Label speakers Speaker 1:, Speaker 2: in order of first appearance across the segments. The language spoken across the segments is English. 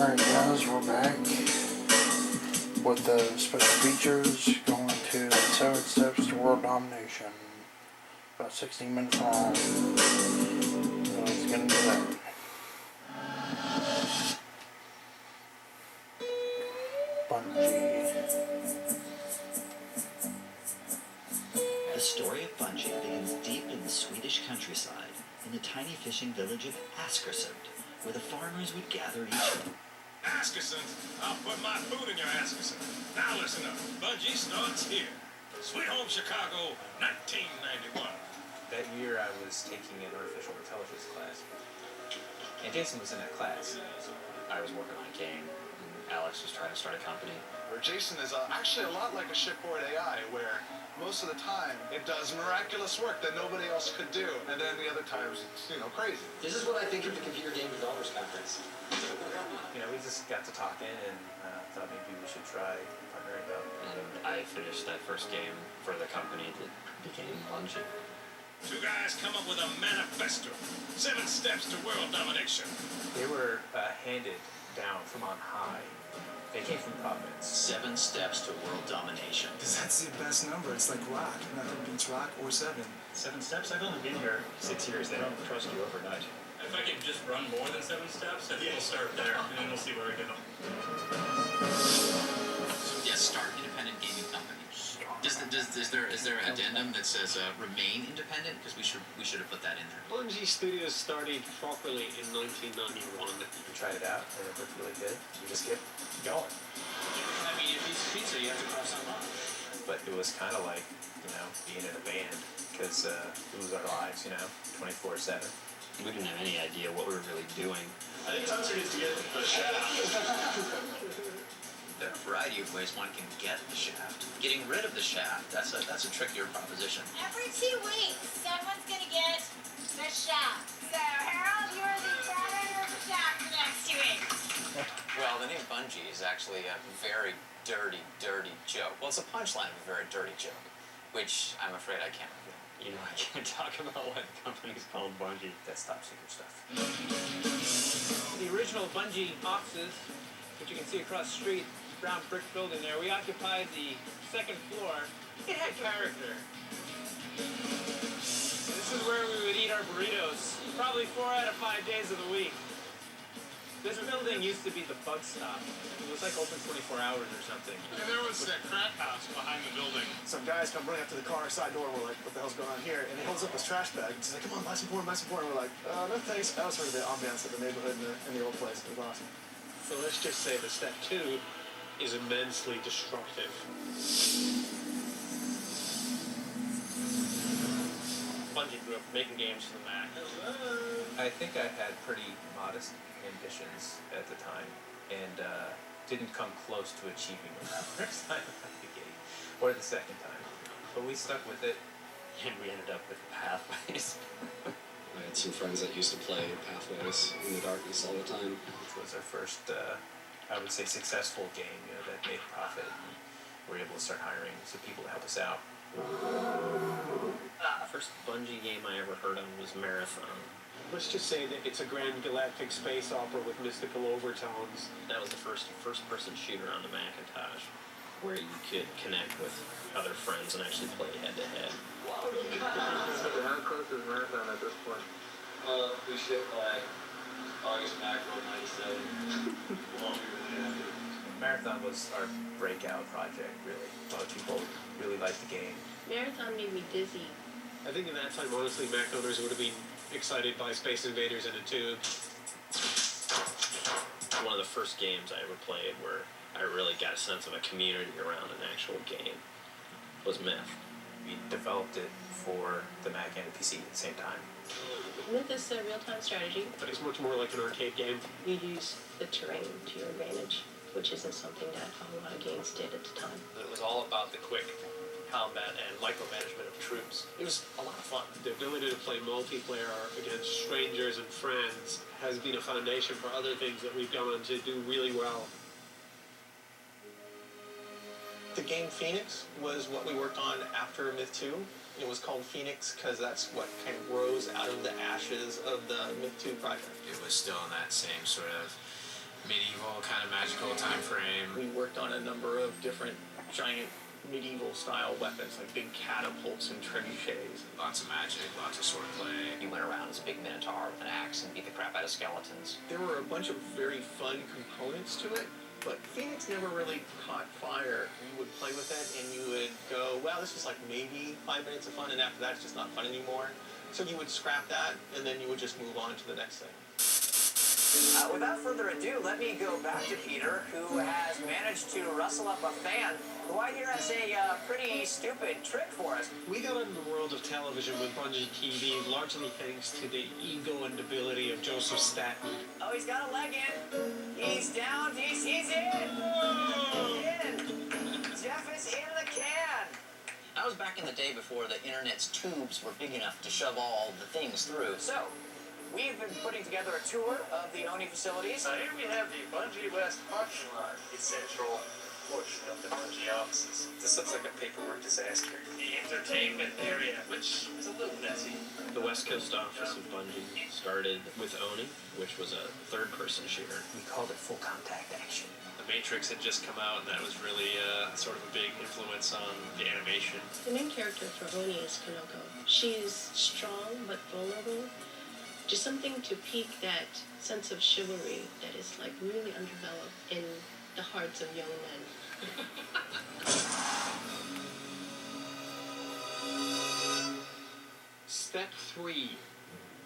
Speaker 1: Alright guys, we're back with the special features going to 7 Steps to World Domination. About 16 minutes long. So let's get into that. Bungie.
Speaker 2: The story of Bungie begins deep in the Swedish countryside, in the tiny fishing village of Askersund, where the farmers would gather each month.
Speaker 3: Askersund, I'll put my food in your Askersund. Now listen up, Bungie starts here. Sweet Home Chicago, 1991.
Speaker 4: That year I was taking an artificial intelligence class, and Jason was in that class.
Speaker 5: I was working on a game, and Alex was trying to start a company.
Speaker 6: Where Jason is actually a lot like a shipboard AI, where most of the time it does miraculous work that nobody else could do, and then the other times it's, crazy.
Speaker 7: This is what I think of the Computer Game Developers Conference.
Speaker 4: We just got to talking and thought maybe we should try partnering up.
Speaker 5: And I finished that first game for the company that became Bungie.
Speaker 3: Two guys come up with a manifesto. 7 steps to world domination.
Speaker 4: They were handed down from on high. They came from Providence.
Speaker 2: 7 steps to world domination.
Speaker 8: Because that's the best number. It's like rock. Nothing beats rock or 7.
Speaker 9: 7 steps? I've only been here 6 years. They don't trust you overnight. If I can just run more than 7 steps, I think we'll start there, and then we'll see where we go.
Speaker 2: Yes, start independent gaming company. Is there an addendum that says remain independent? Because we should have put that in there.
Speaker 10: Bungie Studios started properly in 1991.
Speaker 4: We tried it out, and it looked really good. We just kept going.
Speaker 7: I mean, if it's pizza, you have to cross something off.
Speaker 4: But it was kind of like, being in a band, because it was our lives, 24/7.
Speaker 5: We didn't have any idea what we were really doing.
Speaker 9: I think Tuncer needs to get the shaft.
Speaker 2: There are a variety of ways one can get the shaft. Getting rid of the shaft, that's a trickier proposition.
Speaker 11: Every 2 weeks, someone's gonna get the shaft. So, Harold, you're the carrier of the shaft for the next 2 weeks.
Speaker 2: Well, the name Bungie is actually a very dirty, dirty joke. Well, it's a punchline of a very dirty joke, which I'm afraid I can't reveal.
Speaker 5: I can't talk about what the company's called Bungie.
Speaker 4: That's top secret stuff.
Speaker 10: The original Bungie offices, which you can see across the street, brown brick building there, we occupied the 2nd floor. It had character. This is where we would eat our burritos, probably 4 out of 5 days of the week. This building used to be the bug stop. It was like open 24 hours or something.
Speaker 3: And there was that crack house behind the building.
Speaker 8: Some guys come running up to the car side door, and we're like, what the hell's going on here? And he holds up this trash bag, and he's like, come on, buy some porn, buy some porn. And we're like, no thanks. That was sort of the ambiance of the neighborhood in the old place. It was awesome.
Speaker 10: So let's just say that step 2 is immensely destructive. Bungie grew up making games for the Mac.
Speaker 4: I think I had pretty modest ambitions at the time, and didn't come close to achieving them the first time out of the gate, or the second time. But we stuck with it.
Speaker 5: And we ended up with Pathways.
Speaker 7: I had some friends that used to play Pathways in the darkness all the time.
Speaker 4: Which was our first, I would say, successful game, that made a profit. And we were able to start hiring some people to help us out.
Speaker 10: The first Bungie game I ever heard of was Marathon. Let's just say that it's a grand galactic space opera with mystical overtones. That was the first first-person shooter on the Macintosh, where you could connect with other friends and actually play head-to-head.
Speaker 6: How close is Marathon at this point?
Speaker 9: We shipped like August Macro 97.
Speaker 4: Marathon was our breakout project, really. A lot of people really liked the game.
Speaker 11: Marathon made me dizzy.
Speaker 10: I think in that time, honestly, Mac owners would have been excited by Space Invaders in a tube. One of the first games I ever played where I really got a sense of a community around an actual game was Myth.
Speaker 4: We developed it for the Mac and the PC at the same time.
Speaker 11: Myth is a real-time strategy.
Speaker 10: But it's much more like an arcade game.
Speaker 11: You use the terrain to your advantage, which isn't something that a lot of games did at the time.
Speaker 10: It was all about the quick combat and micromanagement of troops. It was a lot of fun. The ability to play multiplayer against strangers and friends has been a foundation for other things that we've gone on to do really well.
Speaker 12: The game Phoenix was what we worked on after Myth 2. It was called Phoenix because that's what kind of rose out of the ashes of the Myth 2 project.
Speaker 2: It was still in that same sort of
Speaker 10: medieval kind of magical time frame.
Speaker 12: We worked on a number of different giant medieval style weapons, like big catapults and trebuchets.
Speaker 10: Lots of magic, lots of swordplay.
Speaker 2: You went around as a big minotaur with an axe and beat the crap out of skeletons.
Speaker 12: There were a bunch of very fun components to it, but Phoenix never really caught fire. You would play with it and you would go, well, this was like maybe 5 minutes of fun, and after that it's just not fun anymore. So you would scrap that, and then you would just move on to the next thing.
Speaker 13: Without further ado, let me go back to Peter, who has managed to rustle up a fan who I hear has a pretty stupid trick for us.
Speaker 10: We got into the world of television with Bungie TV, largely thanks to the ego and ability of Joseph Staten.
Speaker 13: Oh, he's got a leg in. He's down. He's in. In. Jeff is in the can.
Speaker 2: That was back in the day before the internet's tubes were big enough to shove all the things through.
Speaker 13: So, we've been putting together a tour of the ONI facilities.
Speaker 9: Here we have the Bungie West parking lot, the central portion of the Bungie offices.
Speaker 10: This looks like a paperwork disaster.
Speaker 9: The entertainment area, which is a little messy.
Speaker 5: The West Coast office of Bungie started with ONI, which was a third-person shooter.
Speaker 2: We called it full contact action.
Speaker 10: The Matrix had just come out, and that was really sort of a big influence on the animation.
Speaker 14: The main character for ONI is Kanoko. She's strong but vulnerable. Just something to pique that sense of chivalry that is like really undeveloped in the hearts of young men.
Speaker 10: Step 3,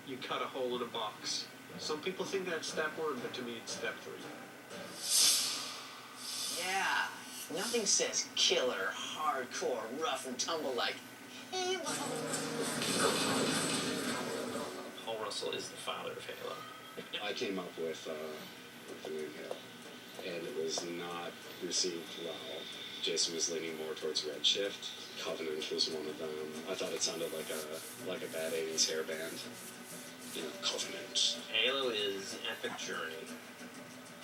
Speaker 10: you cut a hole in a box. Some people think that's step 1, but to me it's step 3.
Speaker 2: Yeah, nothing says killer, hardcore, rough and tumble like Halo.
Speaker 5: Paul Russell is the father of Halo.
Speaker 7: I came up with the name Halo, and it was not received well. Jason was leaning more towards Redshift. Covenant was one of them. I thought it sounded like a bad 80s hair band. You know, Covenant.
Speaker 5: Halo is an epic journey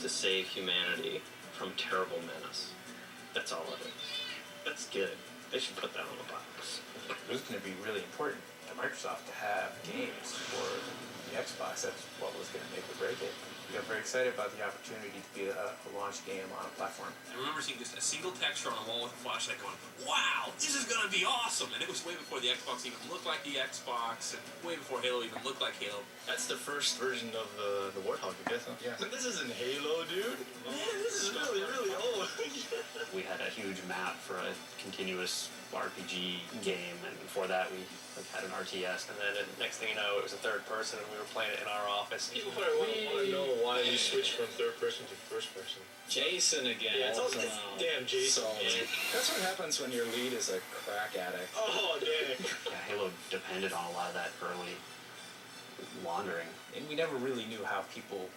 Speaker 5: to save humanity from terrible menace. That's all it is. That's good. They should put that on the box.
Speaker 4: It was going to be really important to Microsoft to have games for the Xbox. That's what was going to make or break it. We got very excited about the opportunity to be a launch game on a platform.
Speaker 9: I remember seeing just a single texture on a wall with a flashlight going, wow, this is going to be awesome. And it was way before the Xbox even looked like the Xbox, and way before Halo even looked like Halo.
Speaker 5: That's the first version of the Warthog, I guess. Yeah.
Speaker 10: This isn't Halo, dude. Man, this is really, really old.
Speaker 5: We had a huge map for a continuous RPG game, and before that we had an RTS, and then the next thing you know, it was a third person, and we were playing it in our office.
Speaker 10: People probably want to know why you switched from third person to first person.
Speaker 5: Jason again.
Speaker 10: Yeah, it's all damn Jason.
Speaker 5: That's what happens when your lead is a crack addict.
Speaker 10: Oh, dang.
Speaker 5: Yeah, Halo depended on a lot of that early laundering.
Speaker 4: And we never really knew how people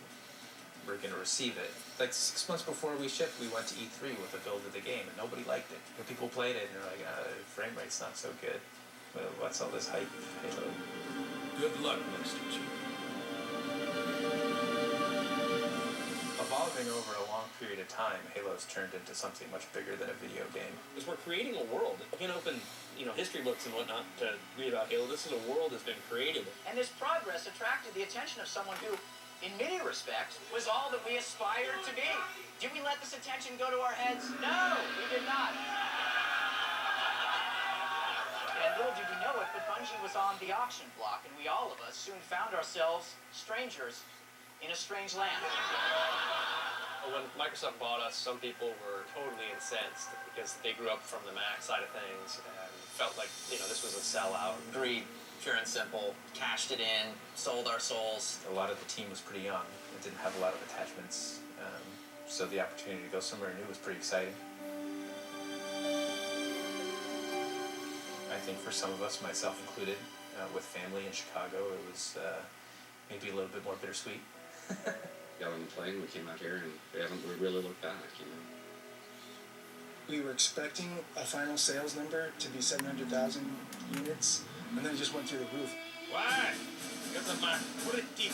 Speaker 4: were going to receive it. Like 6 months before we shipped, we went to E3 with a build of the game, and nobody liked it. And people played it, and they're like, frame rate's not so good. Well, what's all this hype, Halo?
Speaker 9: Good luck, Mr. Chief.
Speaker 4: Evolving over a long period of time, Halo's turned into something much bigger than a video game.
Speaker 9: Because we're creating a world. You can open, history books and whatnot to read about Halo. This is a world that's been created.
Speaker 13: And this progress attracted the attention of someone who, in many respects, was all that we aspired to be. Did we let this attention go to our heads? No, we did not. And little did we know it, but Bungie was on the auction block, and we all of us soon found ourselves strangers in a strange land.
Speaker 5: When Microsoft bought us, some people were totally incensed because they grew up from the Mac side of things and felt like, this was a sellout.
Speaker 2: Greed, pure and simple. Cashed it in, sold our souls.
Speaker 4: A lot of the team was pretty young. It didn't have a lot of attachments, so the opportunity to go somewhere new was pretty exciting. I think for some of us, myself included, with family in Chicago, it was maybe a little bit more bittersweet.
Speaker 7: Got on the plane, we came out here, and we really looked back,
Speaker 8: We were expecting a final sales number to be 700,000 units, and then it just went through the roof.
Speaker 3: Why? Because of my pretty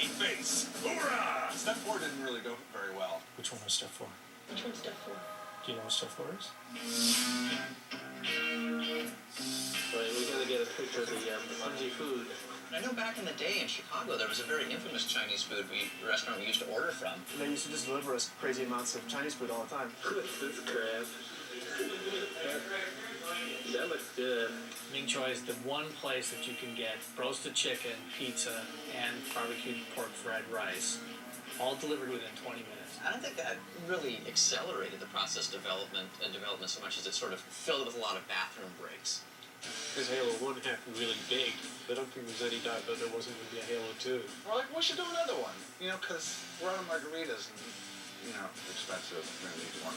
Speaker 3: face. Hoorah!
Speaker 6: Step 4 didn't really go very well.
Speaker 8: Which one was step 4?
Speaker 14: Which one's step 4?
Speaker 15: Do you know what Stuff War is?
Speaker 10: Right, we gotta get a picture of the Bungie food.
Speaker 2: I know back in the day in Chicago, there was a very infamous Chinese food restaurant we used to order from.
Speaker 8: They used to just deliver us crazy amounts of Chinese food all the time.
Speaker 10: What's this crap? That looks good.
Speaker 15: Ming Choi is the one place that you can get roasted chicken, pizza, and barbecued pork fried rice, all delivered within 20 minutes.
Speaker 2: I don't think that really accelerated the process development so much as it sort of filled it with a lot of bathroom breaks.
Speaker 10: Because Halo 1 happened really big. I don't think there's any doubt that there wasn't going to be a Halo 2.
Speaker 6: We're like, we should do another one. You know, because we're out of margaritas and, you know, expensive. We're going to need one.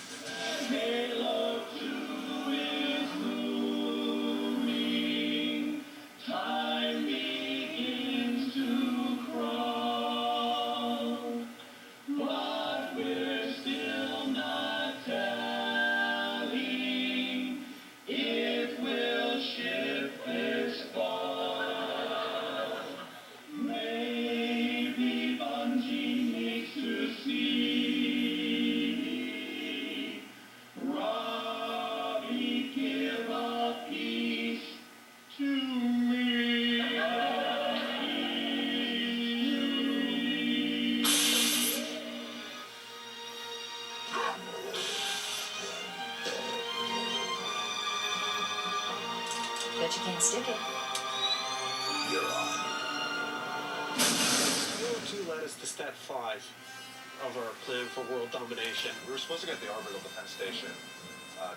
Speaker 16: Halo 2 is moving. Time begins to crawl. But we're still not telling if we'll ship this fall. Maybe Bungie needs to see Robbie give a piece to me.
Speaker 11: Bet you can't stick it.
Speaker 2: You're on.
Speaker 10: Halo 2 led us to step 5 of our plan for world domination.
Speaker 6: We were supposed to get the orbital defense station.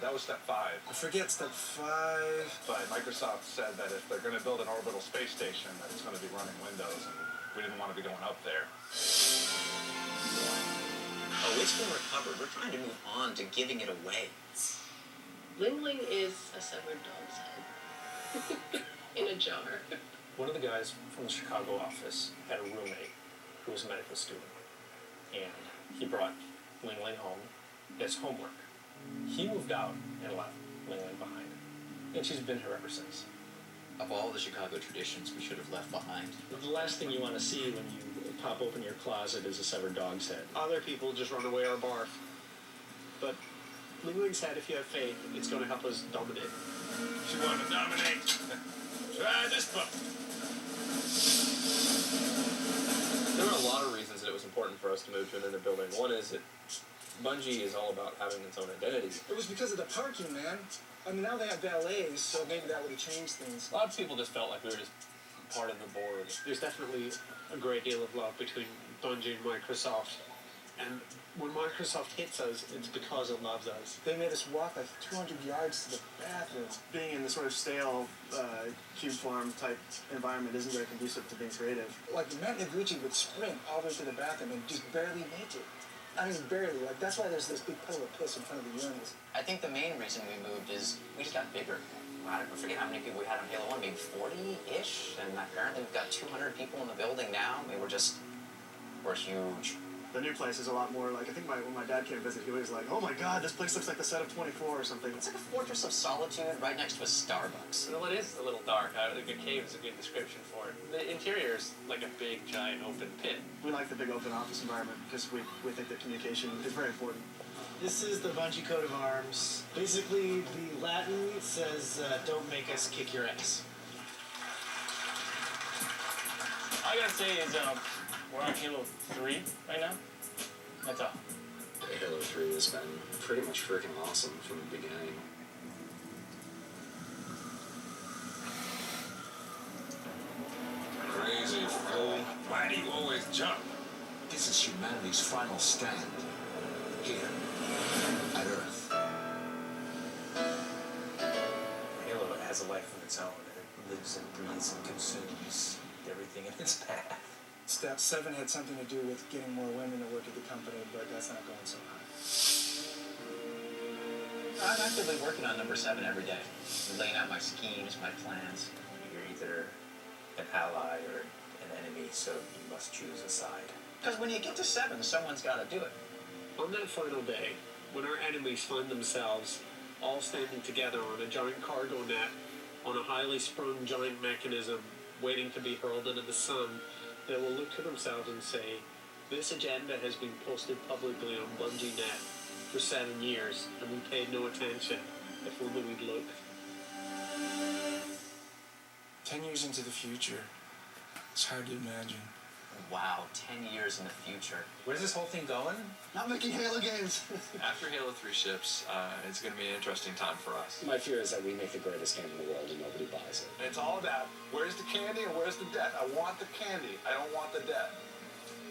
Speaker 6: That was step 5.
Speaker 8: I forget step 5.
Speaker 6: But Microsoft said that if they're going to build an orbital space station, that it's going to be running Windows, and we didn't want to be going up there.
Speaker 2: Oh, it's been recovered. We're trying to move on to giving it away.
Speaker 14: Ling Ling is a severed dog's head in a jar.
Speaker 15: One of the guys from the Chicago office had a roommate who was a medical student, and he brought Ling Ling home as homework. He moved out and left Ling Ling behind, and she's been here ever since.
Speaker 2: Of all the Chicago traditions we should have left behind.
Speaker 15: The last thing you want to see when you pop open your closet is a severed dog's head.
Speaker 10: Other people just run away or barf. But Ling Ling said if you have faith, it's going to help us dominate.
Speaker 3: She wanted to dominate. Try this pup.
Speaker 4: There were a lot of reasons that it was important for us to move to another building. One is that Bungie is all about having its own identity.
Speaker 8: It was because of the parking, man. I mean, now they have valets, so maybe that would have changed things.
Speaker 4: A lot of people just felt like we were just part of the board.
Speaker 10: There's definitely a great deal of love between Bungie and Microsoft. And when Microsoft hits us, it's because it loves us.
Speaker 8: They made us walk like 200 yards to the bathroom. Being in this sort of stale cube farm type environment isn't very conducive to being creative. Like Matt Noguchi would sprint all the way to the bathroom and just barely make it. I mean, barely. Like, that's why there's this big puddle of piss in front of the urinals.
Speaker 2: I think the main reason we moved is we just got bigger. I forget how many people we had on Halo 1, maybe 40-ish, and apparently we've got 200 people in the building now. I mean, we're huge.
Speaker 8: The new place is a lot more like, I think when my dad came to visit, he was like, oh my god, this place looks like the set of 24 or something.
Speaker 2: It's like a fortress of solitude right next to a Starbucks.
Speaker 4: Well, it is a little dark. I think a cave is a good description for it. The interior is like a big, giant, open pit.
Speaker 8: We like the big open office environment because we think that communication is very important.
Speaker 17: This is the Bungie coat of arms. Basically, the Latin says, don't make us kick your ass.
Speaker 15: All I gotta say is, we're on Halo 3 right now. That's all.
Speaker 7: Halo 3 has been pretty much freaking awesome from the beginning.
Speaker 3: Crazy fool. Why do you always jump?
Speaker 18: This is humanity's final stand. Here, at Earth.
Speaker 15: Halo has a life of its own, and it lives and breathes and consumes everything in its path.
Speaker 8: Step 7 had something to do with getting more women to work at the company, but that's not going so high.
Speaker 2: I'm actively working on number 7 every day. Laying out my schemes, my plans.
Speaker 15: You're either an ally or an enemy, so you must choose a side.
Speaker 2: Because when you get to 7, someone's got to do it.
Speaker 10: On that final day, when our enemies find themselves all standing together on a giant cargo net, on a highly sprung giant mechanism, waiting to be hurled into the sun, they will look to themselves and say, this agenda has been posted publicly on BungieNet. for 7 years, and we paid no attention. If only we'd looked.
Speaker 8: 10 years into the future, it's hard to imagine.
Speaker 2: Wow, 10 years in the future.
Speaker 4: Where's this whole thing going?
Speaker 6: Not making Halo games.
Speaker 19: After Halo 3 ships, it's going to be an interesting time for us.
Speaker 7: My fear is that we make the greatest game in the world and nobody buys it.
Speaker 6: It's all about where's the candy and where's the debt. I want the candy. I don't want the debt.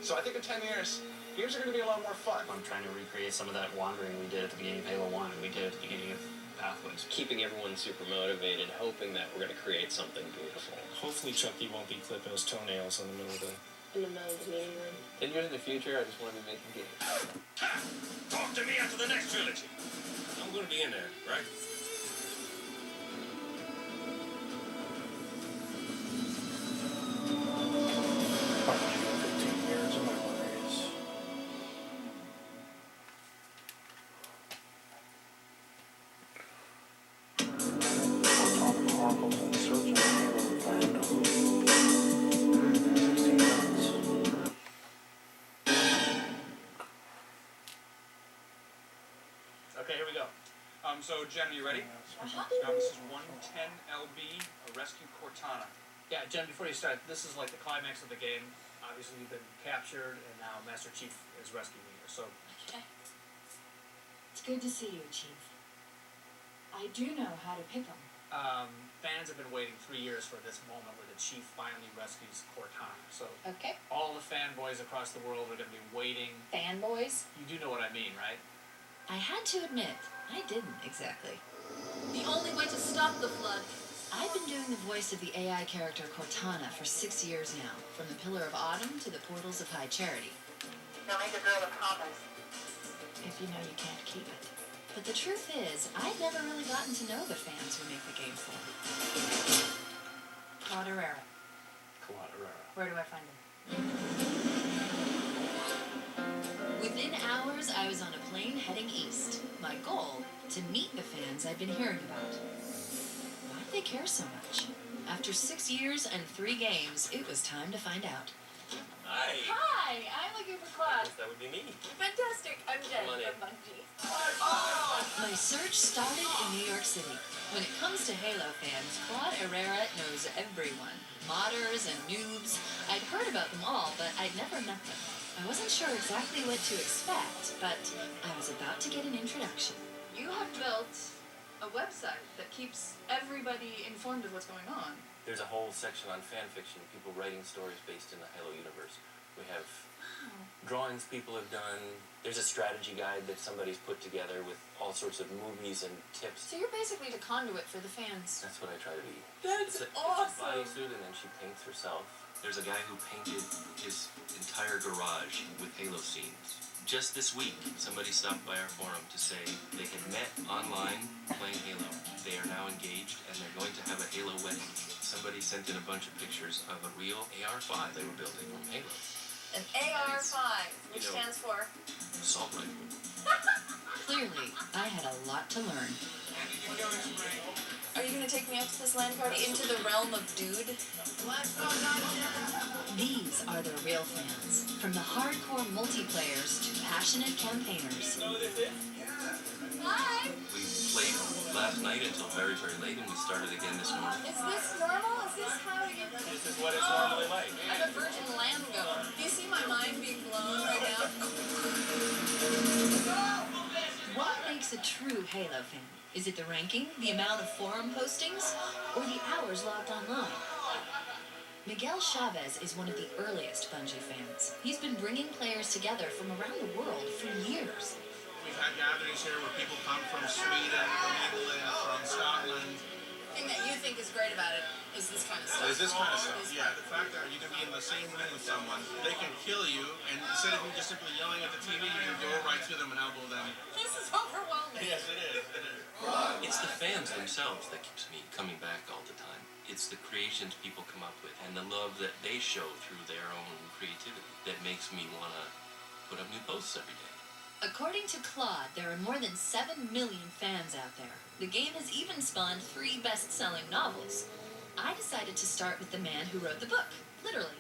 Speaker 6: So I think in 10 years, games are going to be a lot more fun.
Speaker 5: I'm trying to recreate some of that wandering we did at the beginning of Halo 1 and we did at the beginning of Pathways.
Speaker 10: Keeping everyone super motivated, hoping that we're going to create something beautiful.
Speaker 15: Hopefully Chucky won't be clipping his toenails in the middle of the...
Speaker 14: In the middle of the meeting room.
Speaker 10: 10 years in the future, I just want to be making games.
Speaker 3: Talk to me after the next trilogy. I'm going to be in there, right?
Speaker 20: Okay, here we go. So Jen, you ready? This is 110 LB, a rescue Cortana.
Speaker 21: Yeah, Jen, before you start, this is like the climax of the game. Obviously, you've been captured, and now Master Chief is rescuing you. So,
Speaker 22: Okay. It's good to see you, Chief. I do know how to pick 'em.
Speaker 21: fans have been waiting 3 years for this moment where the Chief finally rescues Cortana. So,
Speaker 22: Okay.
Speaker 21: all the fanboys across the world are going to be waiting.
Speaker 22: Fanboys?
Speaker 21: You do know what I mean, right?
Speaker 22: I had to admit, I didn't exactly.
Speaker 11: The only way to stop the flood.
Speaker 22: I've been doing the voice of the AI character Cortana for 6 years now, from the Pillar of Autumn to the Portals of High Charity.
Speaker 11: You'll make a girl a promise.
Speaker 22: If you know you can't keep it. But the truth is, I've never really gotten to know the fans who make the game for. Claude Herrera.
Speaker 5: Claude Herrera.
Speaker 22: Where do I find him? Within hours, I was on a plane heading east. My goal, to meet the fans I'd been hearing about. Why do they care so much? After 6 years and 3 games, it was time to find out.
Speaker 5: Hi.
Speaker 11: Hi, I'm looking for Claude.
Speaker 5: That would be me.
Speaker 11: Fantastic. I'm Jen
Speaker 5: Come on in.
Speaker 11: from Bungie.
Speaker 22: My search started in New York City. When it comes to Halo fans, Claude Herrera knows everyone. Modders and noobs. I'd heard about them all, but I'd never met them. I wasn't sure exactly what to expect, but I was about to get an introduction.
Speaker 11: You have built a website that keeps everybody informed of what's going on.
Speaker 5: There's a whole section on fan fiction, people writing stories based in the Halo universe. We have drawings people have done. There's a strategy guide that somebody's put together with all sorts of movies and tips.
Speaker 11: So you're basically the conduit for the fans.
Speaker 5: That's what I try to be.
Speaker 11: That's
Speaker 5: It's a
Speaker 11: awesome.
Speaker 5: bodysuit and then she paints herself. There's a guy who painted his entire garage with Halo scenes. Just this week, somebody stopped by our forum to say they had met online playing Halo. They are now engaged and they're going to have a Halo wedding. Somebody sent in a bunch of pictures of a real AR-5 they were building from Halo.
Speaker 11: An AR-5, which
Speaker 5: You know-
Speaker 11: stands for...
Speaker 5: Assault rifle.
Speaker 22: Clearly, I had a lot to learn.
Speaker 11: Are you going to take me out to this LAN party into the realm of dude?
Speaker 22: These are the real fans, from the hardcore multiplayers to passionate campaigners.
Speaker 11: Hi!
Speaker 5: We played last night until very, very late and we started again this morning.
Speaker 11: Is this normal? Is this how you...
Speaker 5: This is what it's normally like.
Speaker 11: I'm a virgin land goer. Do you see my mind being blown right now?
Speaker 22: What makes a true Halo fan? Is it the ranking, the amount of forum postings, or the hours logged online? Miguel Chavez is one of the earliest Bungie fans. He's been bringing players together from around the world for years.
Speaker 23: We've had gatherings here where people come from Sweden, from England, from Scotland.
Speaker 11: The thing that you think is great about it is this kind of stuff.
Speaker 23: There's this kind of stuff, yeah. The fact that you can be in the same room with someone, they can kill you, and instead of you just simply yelling at the TV, you can go right to them and elbow them.
Speaker 11: This is overwhelming.
Speaker 23: Yes, it is. It is.
Speaker 5: It's the fans themselves that keeps me coming back all the time. It's the creations people come up with and the love that they show through their own creativity that makes me want to put up new posts every day.
Speaker 22: According to Claude, there are more than 7 million fans out there. The game has even spawned 3 best-selling novels. I decided to start with the man who wrote the book, literally.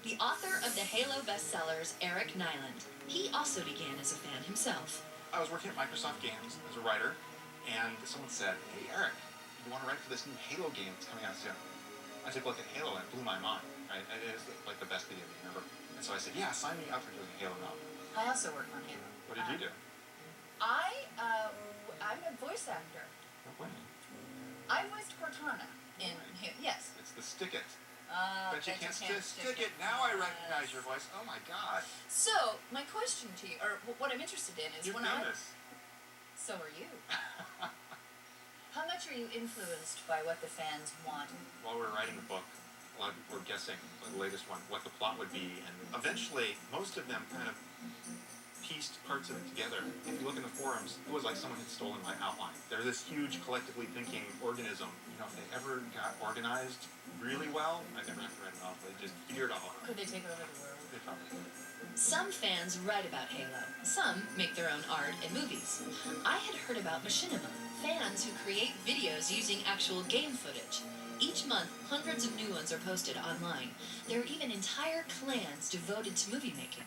Speaker 22: The author of the Halo bestsellers, Eric Nyland. He also began as a fan himself.
Speaker 20: I was working at Microsoft Games as a writer, and someone said, "Hey, Eric, you want to write for this new Halo game that's coming out soon?" I took a look at Halo and it blew my mind. Right? It is like the best video game ever. And so I said, "Yeah, sign me up for doing a Halo novel."
Speaker 1: I also work on Halo.
Speaker 20: What did you do?
Speaker 1: I'm a voice actor.
Speaker 20: What?
Speaker 1: I voiced Cortana in Halo. Yes.
Speaker 20: It's the Stick It.
Speaker 1: But
Speaker 20: you can't stick it. Now I recognize your voice. Oh my god.
Speaker 1: So, my question to you, or what I'm interested in is
Speaker 20: You've
Speaker 1: when
Speaker 20: done
Speaker 1: I...
Speaker 20: this.
Speaker 1: So are you. How much are you influenced by what the fans want?
Speaker 20: While we're writing the book, we're guessing, the latest one, what the plot would be, and eventually, most of them kind of pieced parts of it together. If you look in the forums, it was like someone had stolen my outline. They're this huge, collectively thinking organism. You know, if they ever got organized really well, I never have to write it off. They just figure it all out.
Speaker 1: Could they take over the world?
Speaker 20: They probably could.
Speaker 22: Some fans write about Halo. Some make their own art and movies. I had heard about Machinima, fans who create videos using actual game footage. Each month, hundreds of new ones are posted online. There are even entire clans devoted to movie making.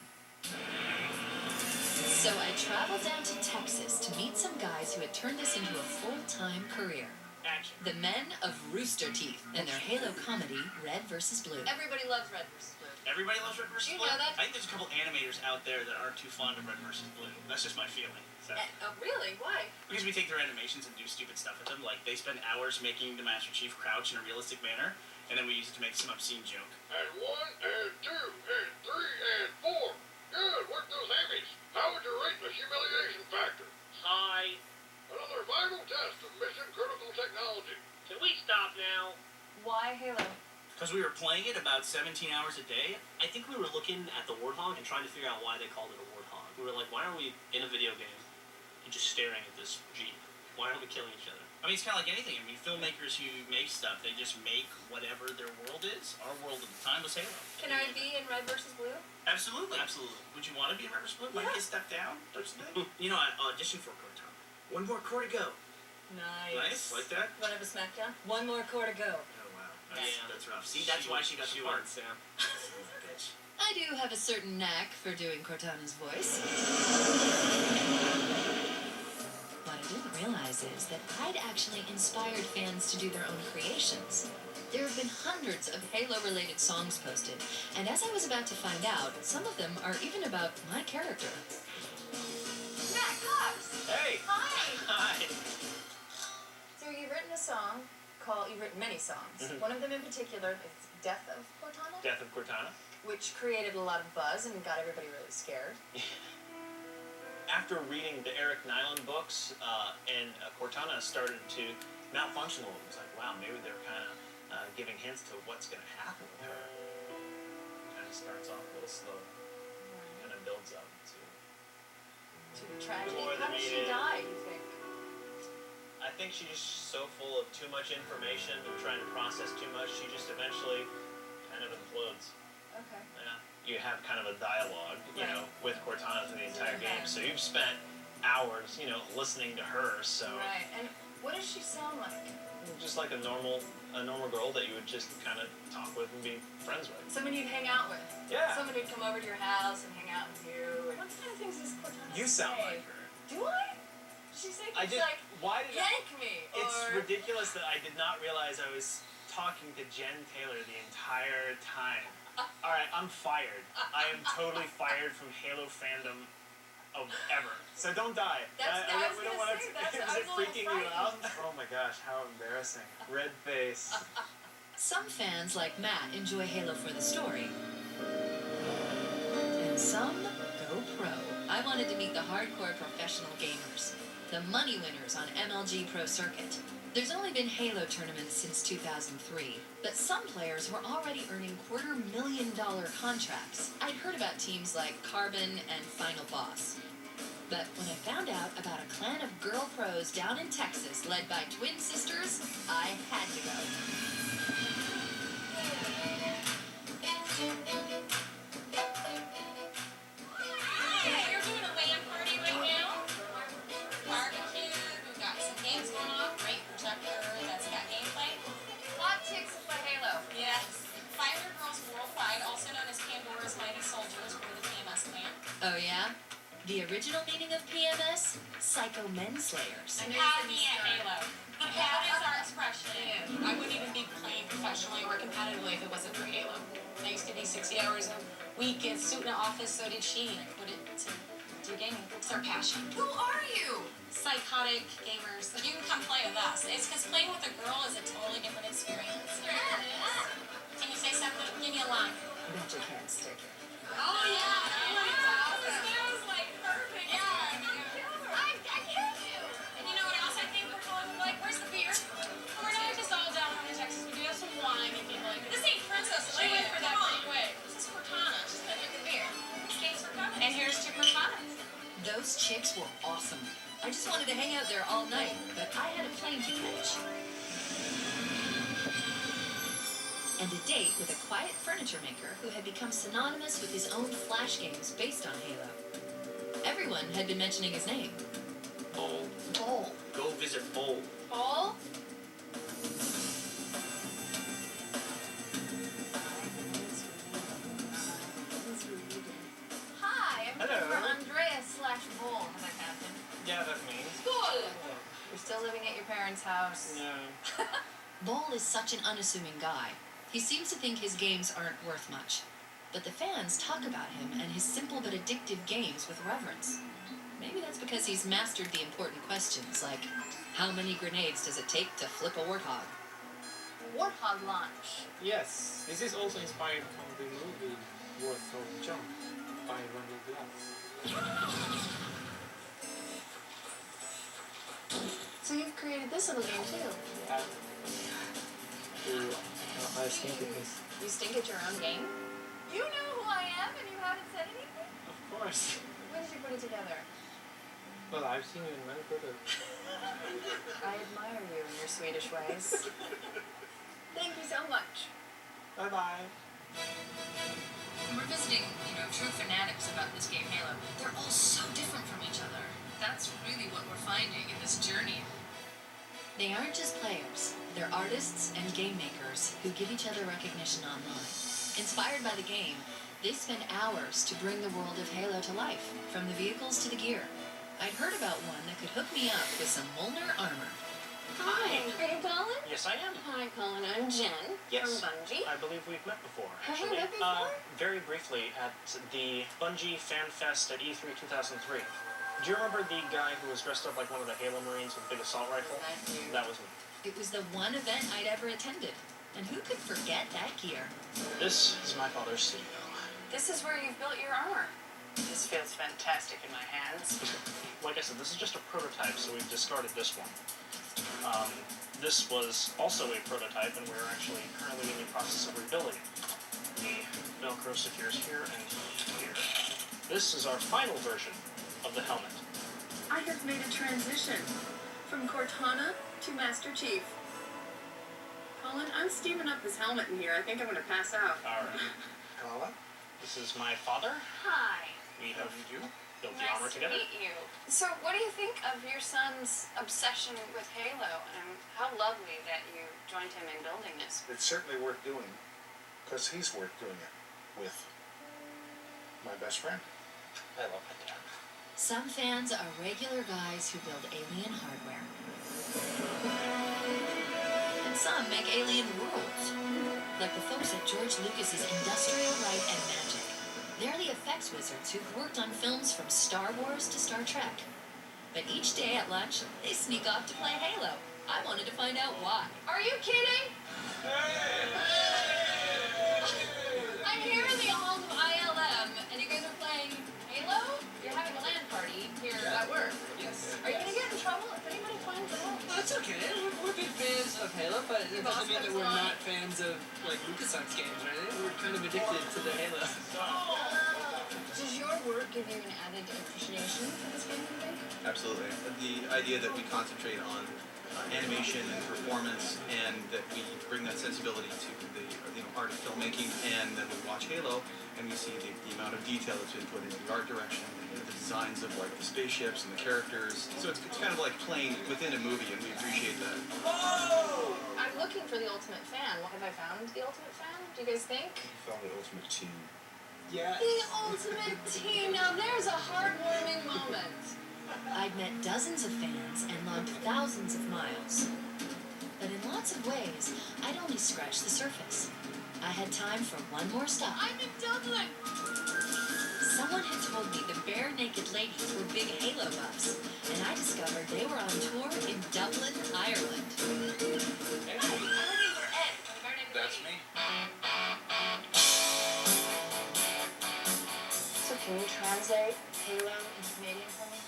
Speaker 22: So I traveled down to Texas to meet some guys who had turned this into a full-time career.
Speaker 21: Action.
Speaker 22: The men of Rooster Teeth and their Halo comedy, Red vs. Blue.
Speaker 1: Everybody loves Red vs. Blue.
Speaker 9: Everybody loves Red vs.
Speaker 1: You
Speaker 9: Blue?
Speaker 1: know that?
Speaker 9: I think there's a couple animators out there that aren't too fond of Red vs. Blue. That's just my feeling. So.
Speaker 1: Really? Why?
Speaker 9: Because we take their animations and do stupid stuff with them. Like, they spend hours making the Master Chief crouch in a realistic manner, and then we use it to make some obscene joke.
Speaker 3: And 1, and 2, and 3, and 4. Good, work those hammies. How would you rate the humiliation factor?
Speaker 9: High.
Speaker 3: Another final test of mission-critical technology.
Speaker 9: Can we stop now?
Speaker 1: Why Halo?
Speaker 9: Because we were playing it about 17 hours a day. I think we were looking at the Warthog and trying to figure out why they called it a Warthog. We were like, why are we in a video game and just staring at this Jeep? Why aren't we killing each other? I mean, it's kind of like anything. I mean, filmmakers who make stuff, they just make whatever their world is. Our world at the time was Halo.
Speaker 1: Can I be in Red vs. Blue?
Speaker 9: Absolutely. Absolutely. Would you want to be in Red vs. Blue? Might be a step down, don't you think? You know, I auditioned for Cortana. One more core to go.
Speaker 1: Nice.
Speaker 9: Like that?
Speaker 1: Want to have a smackdown? One more core to go.
Speaker 9: Oh, wow. That's rough. See, that's why she got the part.
Speaker 21: Sam.
Speaker 9: Bitch.
Speaker 22: I do have a certain knack for doing Cortana's voice. What I didn't realize is that I'd actually inspired fans to do their own creations. There have been hundreds of Halo-related songs posted, and as I was about to find out, some of them are even about my character.
Speaker 1: Matt Cox!
Speaker 9: Hey!
Speaker 1: Hi!
Speaker 9: Hi!
Speaker 1: So you've written a song you've written many songs.
Speaker 9: Mhm.
Speaker 1: One of them in particular is Death of Cortana,
Speaker 9: Death of Cortana.
Speaker 1: which created a lot of buzz and got everybody really scared.
Speaker 15: After reading the Eric Nyland books, and Cortana started to malfunction a little, it was like, wow, maybe they're kind of giving hints to what's going to happen with her. Kind of starts off a little slow, kind of builds up
Speaker 1: To the tragedy.
Speaker 15: more
Speaker 1: How
Speaker 15: than
Speaker 1: did she
Speaker 15: needed.
Speaker 1: die, you think?
Speaker 15: I think she's just so full of too much information and trying to process too much, she just eventually kind of implodes.
Speaker 1: Okay.
Speaker 15: Yeah. You have kind of a dialogue, you
Speaker 1: Right.
Speaker 15: know, with Cortana through the entire game. So you've spent hours, you know, listening to her. So
Speaker 1: Right. And what does she sound like?
Speaker 15: just like a normal girl that you would just kind of talk with and be friends with.
Speaker 1: Someone you'd hang out with.
Speaker 15: Yeah.
Speaker 1: Someone who'd come over to your house and hang out with you. What kind of things does Cortana
Speaker 15: You sound
Speaker 1: say?
Speaker 15: like her.
Speaker 1: Do I? She say
Speaker 15: I
Speaker 1: things
Speaker 15: just
Speaker 1: like,
Speaker 15: why did
Speaker 1: yank me,
Speaker 15: It's
Speaker 1: or...
Speaker 15: ridiculous that I did not realize I was talking to Jen Taylor the entire time. All right, I'm fired. I am totally fired from Halo fandom of ever. So don't die.
Speaker 1: I was
Speaker 15: we don't
Speaker 1: gonna
Speaker 15: want
Speaker 1: say,
Speaker 15: to.
Speaker 1: that's-
Speaker 15: Is
Speaker 1: I
Speaker 15: it
Speaker 1: was a little
Speaker 15: freaking you out?
Speaker 1: frightened.
Speaker 4: Oh my gosh, how embarrassing. Red face.
Speaker 22: Some fans like Matt enjoy Halo for the story. And some go pro. I wanted to meet the hardcore professional gamers, the money winners on MLG Pro Circuit. There's only been Halo tournaments since 2003, but some players were already earning $250,000 contracts. I'd heard about teams like Carbon and Final Boss. But when I found out about a clan of girl pros down in Texas led by twin sisters, I had to go.
Speaker 11: Hey, you're doing a LAN party right now? Barbecue, we've got some games going on, great projector that's got gameplay.
Speaker 1: Hot chicks who play Halo.
Speaker 11: Yes. 500 Girls Worldwide, also known as Pandora's Mighty Soldiers, we're the KMS clan.
Speaker 22: Oh yeah? The original meaning of PMS? Psycho Menslayers.
Speaker 11: Have me at Halo. That is our expression. I wouldn't even be playing professionally or competitively if it wasn't for Halo. I used to be 60 hours a week in suit in an office, so did she. Put it to do gaming. It's our passion.
Speaker 22: Who are you?
Speaker 11: Psychotic gamers. You can come play with us. It's because playing with a girl is a totally different experience. Can you say something? Give me a line.
Speaker 22: Bet you can't stick it.
Speaker 11: Oh, yeah. That was like perfect. Yeah. I get you. And you know what else I think we're calling like? Where's the beer? We're not just all down in Texas. We do have some wine if you'd like. This ain't Princess Leia. She went for that pretty quick. This is Cortana. Just like the beer. Thanks for coming. And here's to Cortana.
Speaker 22: Those chicks were awesome. I just wanted to hang out there all night, but I had a plane to catch. And a date with a quiet furniture maker who had become synonymous with his own Flash games based on Halo. Everyone had been mentioning his name.
Speaker 5: Bowl.
Speaker 22: Bowl.
Speaker 9: Go visit Bowl.
Speaker 22: Bowl?
Speaker 1: Hi, I'm looking
Speaker 9: Hello.
Speaker 1: for Andrea/Bull. Have I found him?
Speaker 9: Yeah, that's me.
Speaker 1: Cool. You're still living at your parents' house.
Speaker 9: Yeah.
Speaker 22: Bull is such an unassuming guy. He seems to think his games aren't worth much. But the fans talk about him and his simple but addictive games with reverence. Maybe that's because he's mastered the important questions, like, how many grenades does it take to flip a warthog?
Speaker 1: Warthog launch.
Speaker 10: Yes, this is also inspired from the movie Warthog Jump by Randall Glass.
Speaker 1: So you've created this little game too.
Speaker 10: Yeah. I think it is.
Speaker 1: You stink at your own game? You know who I am and you haven't said anything?
Speaker 10: Of course.
Speaker 1: When did you put it together?
Speaker 10: Well, I've seen you in many products.
Speaker 1: I admire you and your Swedish ways. Thank you so much.
Speaker 10: Bye-bye.
Speaker 22: We're visiting, true fanatics about this game Halo. They're all so different from each other. That's really what we're finding in this journey. They aren't just players. They're artists and game makers who give each other recognition online. Inspired by the game, they spend hours to bring the world of Halo to life, from the vehicles to the gear. I'd heard about one that could hook me up with some Molnar armor.
Speaker 11: Hi. Are you Colin?
Speaker 9: Yes, I am.
Speaker 11: Hi, Colin. I'm Jen
Speaker 9: Yes.
Speaker 11: from Bungie.
Speaker 9: I believe we've met before,
Speaker 11: Have we
Speaker 9: actually.
Speaker 11: met before?
Speaker 9: Very briefly at the Bungie Fan Fest at E3 2003. Do you remember the guy who was dressed up like one of the Halo Marines with a big assault rifle?
Speaker 22: I do.
Speaker 9: That was me.
Speaker 22: It was the one event I'd ever attended. And who could forget that gear?
Speaker 9: This is my father's studio.
Speaker 11: This is where you've built your armor. This feels fantastic in my hands.
Speaker 9: Like I said, this is just a prototype, so we've discarded this one. This was also a prototype, and we're actually currently in the process of rebuilding it. The Velcro secures here and here. This is our final version of the helmet.
Speaker 12: I have made a transition from Cortana to Master Chief. Colin, I'm steaming up this helmet in here. I think I'm going to pass out.
Speaker 9: All right.
Speaker 6: Colin?
Speaker 9: This is my father.
Speaker 11: Hi.
Speaker 9: We have built the
Speaker 11: Nice
Speaker 9: armor
Speaker 11: to
Speaker 9: together.
Speaker 11: meet you. So, what do you think of your son's obsession with Halo, and how lovely that you joined him in building this?
Speaker 6: It's certainly worth doing, because he's worth doing it with my best friend.
Speaker 9: I love my dad.
Speaker 22: Some fans are regular guys who build alien hardware. And some make alien worlds, like the folks at George Lucas's Industrial Light and Magic. They're the effects wizards who've worked on films from Star Wars to Star Trek. But each day at lunch, they sneak off to play Halo. I wanted to find out why.
Speaker 11: Are you kidding? I'm here in the halls of ILM, and you guys are playing Halo? You're having a LAN party here at work.
Speaker 1: Yes.
Speaker 11: Are you gonna get in trouble if anybody finds out?
Speaker 13: That's okay. We're big fans of Halo, but it doesn't mean that we're not fans of like LucasArts games, right? We're kind of addicted to the Halo.
Speaker 1: Does your work give you an added appreciation for this game, you think?
Speaker 16: Absolutely. The idea that we concentrate on animation and performance, and that we bring that sensibility to the art of filmmaking, and then we watch Halo and we see the amount of detail that's been put into the art direction, the designs of like the spaceships and the characters. So it's kind of like playing within a movie, and we appreciate that.
Speaker 1: Whoa! I'm looking for the ultimate fan. Have I found the ultimate fan? Do you guys think?
Speaker 7: You found the ultimate team.
Speaker 13: Yeah.
Speaker 1: The ultimate team. Now there's a heartwarming
Speaker 22: I'd met dozens of fans and logged thousands of miles. But in lots of ways, I'd only scratched the surface. I had time for one more stop.
Speaker 11: I'm in Dublin!
Speaker 22: Someone had told me the Bare Naked Ladies were big Halo buffs, and I discovered they were on tour in Dublin, Ireland.
Speaker 11: Hi, I'm looking for Ed from the Bare Naked
Speaker 19: That's
Speaker 11: Ladies.
Speaker 19: me.
Speaker 1: So can you translate Halo into Canadian for me?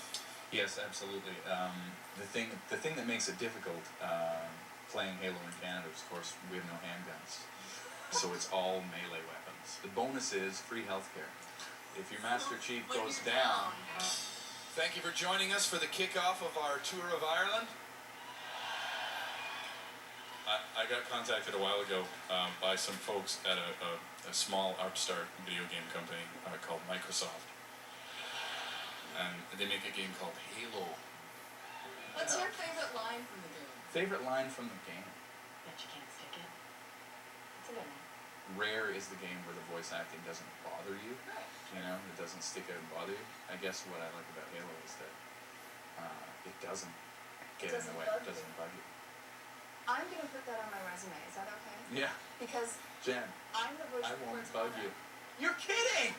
Speaker 8: Yes, absolutely. The thing that makes it difficult playing Halo in Canada is, of course, we have no handguns, so it's all melee weapons. The bonus is free healthcare. If your Master Chief goes down.
Speaker 19: Thank you for joining us for the kickoff of our tour of Ireland. I got contacted a while ago by some folks at a small upstart video game company called Microsoft. And they make a game called Halo.
Speaker 1: What's your favorite line from the game?
Speaker 8: Favorite line from the game?
Speaker 1: Bet you can't stick it. It's a good one.
Speaker 8: Rare is the game where the voice acting doesn't bother you.
Speaker 1: Right.
Speaker 8: You know, it doesn't stick out and bother you. I guess what I like about Halo is that it doesn't get in the way. It doesn't bug you.
Speaker 1: I'm gonna put that on my resume. Is that okay?
Speaker 8: Yeah.
Speaker 1: Because
Speaker 8: Jen,
Speaker 1: I'm the voice
Speaker 8: I
Speaker 1: of
Speaker 8: won't
Speaker 1: Cortana.
Speaker 8: bug you. You're kidding!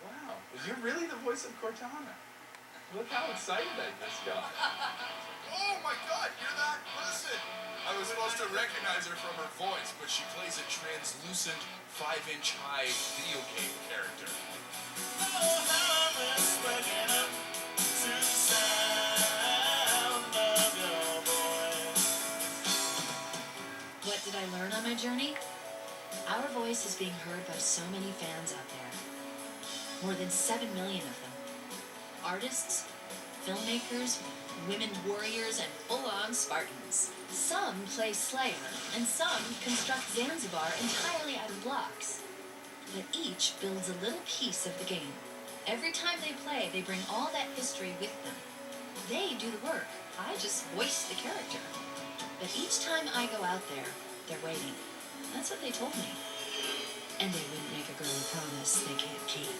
Speaker 8: Wow. You're really the voice of Cortana. Look how excited I just got.
Speaker 19: Oh my God, you're that person! I was supposed to recognize her from her voice, but she plays a translucent 5-inch high video game character.
Speaker 22: What did I learn on my journey? Our voice is being heard by so many fans out there. More than 7 million of them. Artists, filmmakers, women warriors, and full-on Spartans. Some play Slayer, and some construct Zanzibar entirely out of blocks. But each builds a little piece of the game. Every time they play, they bring all that history with them. They do the work. I just voice the character. But each time I go out there, they're waiting. That's what they told me. And they wouldn't make a girl a promise they can't keep.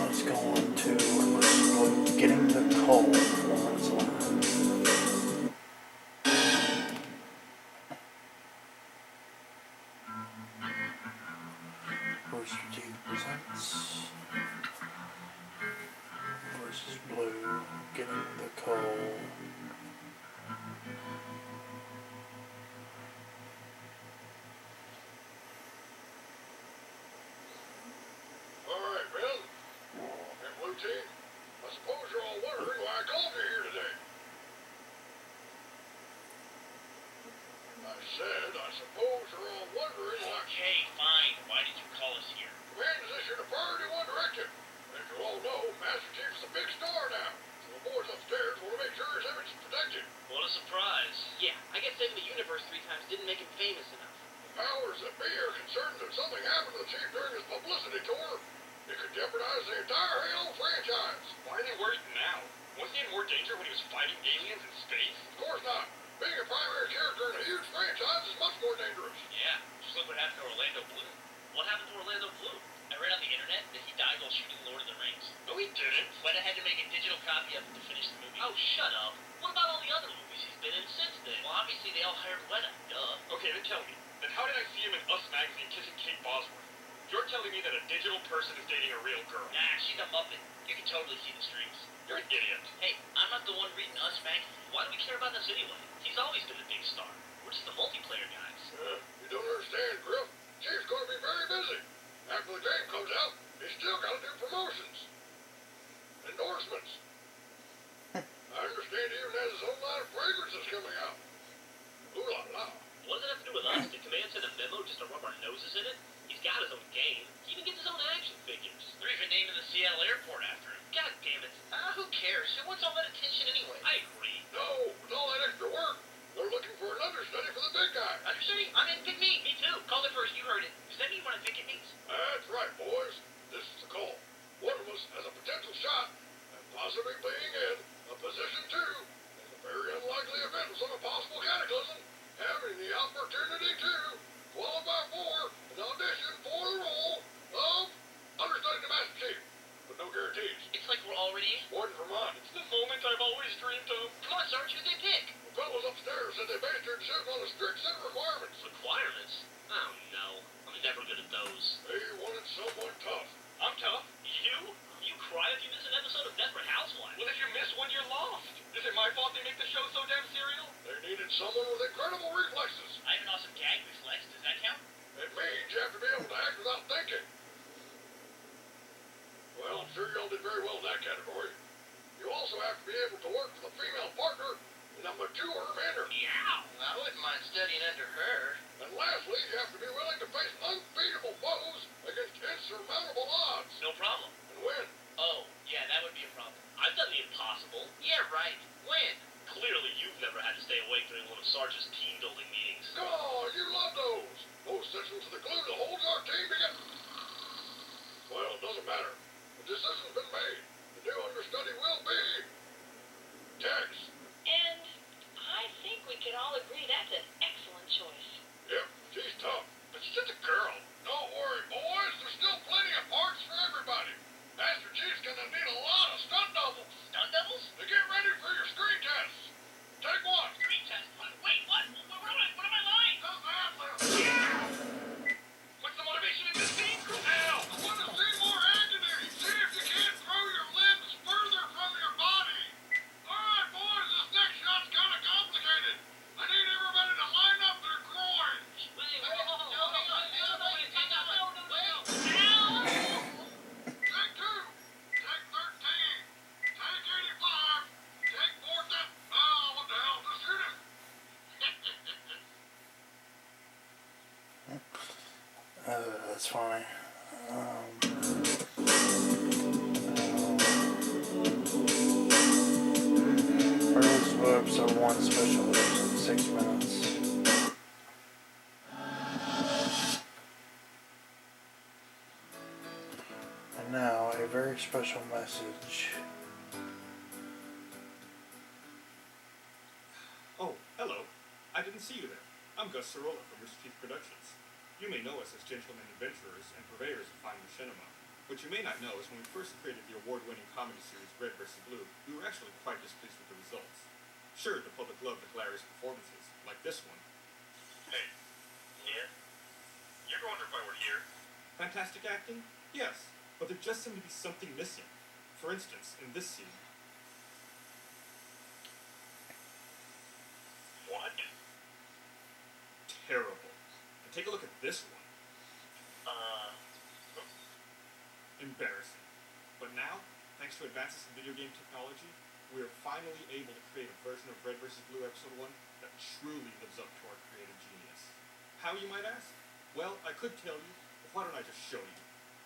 Speaker 17: Let's go on to Getting the Coal. Rooster Teeth presents versus Blue, Getting the Coal.
Speaker 3: Alright, men. And Blue Team, I suppose you're all wondering why I called you here today. I said, I suppose you're all wondering why...
Speaker 9: Okay, fine. Why did you call us here?
Speaker 3: Command position of Priority 1 Directive. As you all know, Master Chief's a big star now. So the boys upstairs want to make sure his image is protected.
Speaker 9: What a surprise. Yeah, I guess saving the universe 3 times didn't make him famous enough.
Speaker 3: The powers that be are concerned that something happened to the Chief during his publicity tour. It could jeopardize the entire Halo franchise.
Speaker 18: Why are they worried now? Wasn't he in more danger when he was fighting aliens in space?
Speaker 3: Of course not. Being a primary character in a huge franchise is much more dangerous.
Speaker 9: Yeah, just look what happened to Orlando Bloom. What happened to Orlando Bloom? I read on the internet that he died while shooting Lord of the Rings.
Speaker 18: No, he didn't.
Speaker 9: Weta had to make a digital copy of it to finish the movie. Oh, shut up. What about all the other movies he's been in since then? Well, obviously they all hired Weta. Duh.
Speaker 18: Okay, then tell me. Then how did I see him in Us Magazine kissing Kate Bosworth? You're telling me that a digital person is dating a real girl.
Speaker 9: Nah, she's a Muppet. You can totally see the strings.
Speaker 18: You're an idiot.
Speaker 9: Hey, I'm not the one reading Us Magazine. Why do we care about this anyway? He's always been a big star. We're just the multiplayer guys.
Speaker 3: You don't understand, Griff. Chief's going to be very busy. After the game comes out, he's still got to do promotions. Endorsements. I understand he even has his own line of fragrances coming out. Ooh la la.
Speaker 9: What does that have to do with us? Did Command send a memo just to rub our noses in it? He's got his own game. He even gets his own action figures. They're even naming the Seattle airport after him. God damn it. Who cares? Who wants all that attention anyway? I agree.
Speaker 3: No, with all that extra work, they're looking for an understudy for the big guy.
Speaker 9: Understudy? I'm in. Pick me. Me too. Call it first. You heard it. Does that mean you want to pick it means?
Speaker 3: That's right, boys. have to be able to work with a female partner in a mature manner.
Speaker 5: Yeah, I wouldn't mind studying under her.
Speaker 3: And lastly, you have to be willing to face unbeatable foes against insurmountable odds.
Speaker 5: No problem.
Speaker 3: And win.
Speaker 5: Oh, yeah, that would be a problem. I've done the impossible. Yeah, right. When? Clearly you've never had to stay awake during one of Sarge's team-building meetings.
Speaker 3: Oh, you love those. Those sessions are the glue that holds our team together. Well, it doesn't matter. The decision's been made. The new understudy will be Tex.
Speaker 11: And I think we can all agree that's an excellent choice.
Speaker 3: Yep, she's tough, but she's just a girl. Don't worry, boys. There's still plenty of parts for everybody. Master Chief's gonna need a lot of stunt doubles.
Speaker 5: Stunt doubles?
Speaker 3: To get ready for your screen tests. Take one.
Speaker 5: Screen test? Wait, what? What am I lying?
Speaker 3: What's the motivation in this scene, Hell, I want to see more agony. See if you can't throw your limbs further from your body. All right, boys, this next shot's kind of complicated. I need everybody to line up their groins. Take 2. Take 13. Take 85. Take 4. Oh, what the hell? Just shoot it.
Speaker 17: That's funny. First episode 1 special edition, 6 minutes. And now a very special message.
Speaker 18: Oh, hello. I didn't see you there. I'm Gus Sorolla from Rooster Teeth Productions. You may know us as gentlemen adventurers and purveyors of fine machinima. What you may not know is when we first created the award-winning comedy series Red vs. Blue, we were actually quite displeased with the results. Sure, the public loved the hilarious performances, like this one.
Speaker 3: Hey. Yeah? You ever wonder why we're here?
Speaker 18: Fantastic acting? Yes, but there just seemed to be something missing. For instance, in this scene.
Speaker 3: What?
Speaker 18: Terrible. And take a look at this one. Embarrassing. But now, thanks to advances in video game technology, we are finally able to create a version of Red vs. Blue Episode 1 that truly lives up to our creative genius. How, you might ask? Well, I could tell you, but why don't I just show you?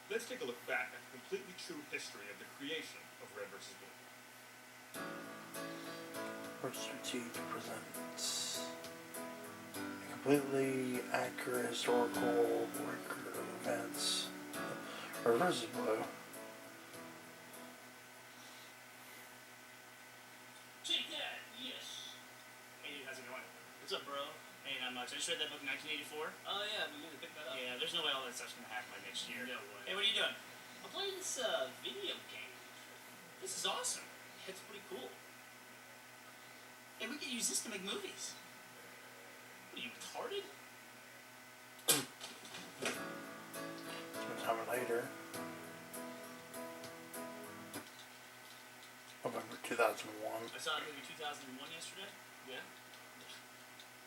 Speaker 18: Let's take a look back at the completely true history of the creation of Red vs. Blue.
Speaker 17: Rooster Teeth presents a completely accurate historical record of events. Red vs. Blue.
Speaker 9: Take that, yes. Hey, how's it going? What's up, bro? Hey, not much. I just read that book in 1984. Oh, yeah, I've been meaning to pick that up. Yeah, there's no way all that stuff's gonna happen by next year. No way. Hey, what are you doing? I'm playing this, video game. This is awesome. It's pretty cool. Hey, we could use this to make movies. What are you, retarded?
Speaker 17: Sometime later. November 2001.
Speaker 9: I saw the movie 2001 yesterday. Yeah?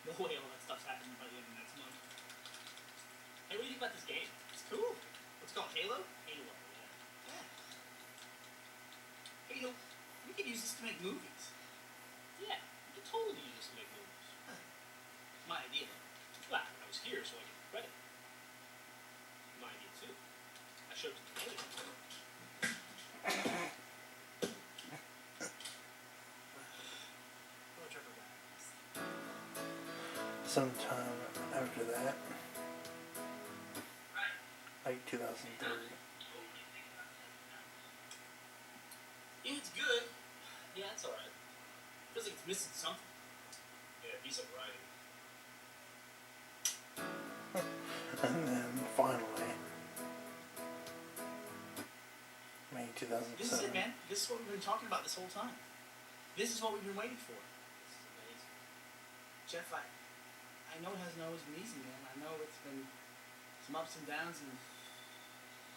Speaker 9: No way all that stuff's happening by the end of next month. Hey, what do you think about this game? It's cool. What's it called? Halo? Halo, yeah. Halo, we could use this to make movies. Yeah, we could totally use this to make movies. Huh. My idea. Well, I was here so I get credit. My idea too. I showed it to Kelly.
Speaker 17: Sometime after that, late 2003.
Speaker 9: Yeah, it's good. Yeah, it's alright. Feels like it's missing something. Yeah, decent writing.
Speaker 17: And then finally, May 2007.
Speaker 9: This is it, man. This is what we've been talking about this whole time. This is what we've been waiting for. This is amazing. Jeff, I know it hasn't always been easy, man. I know it's been some ups and downs, and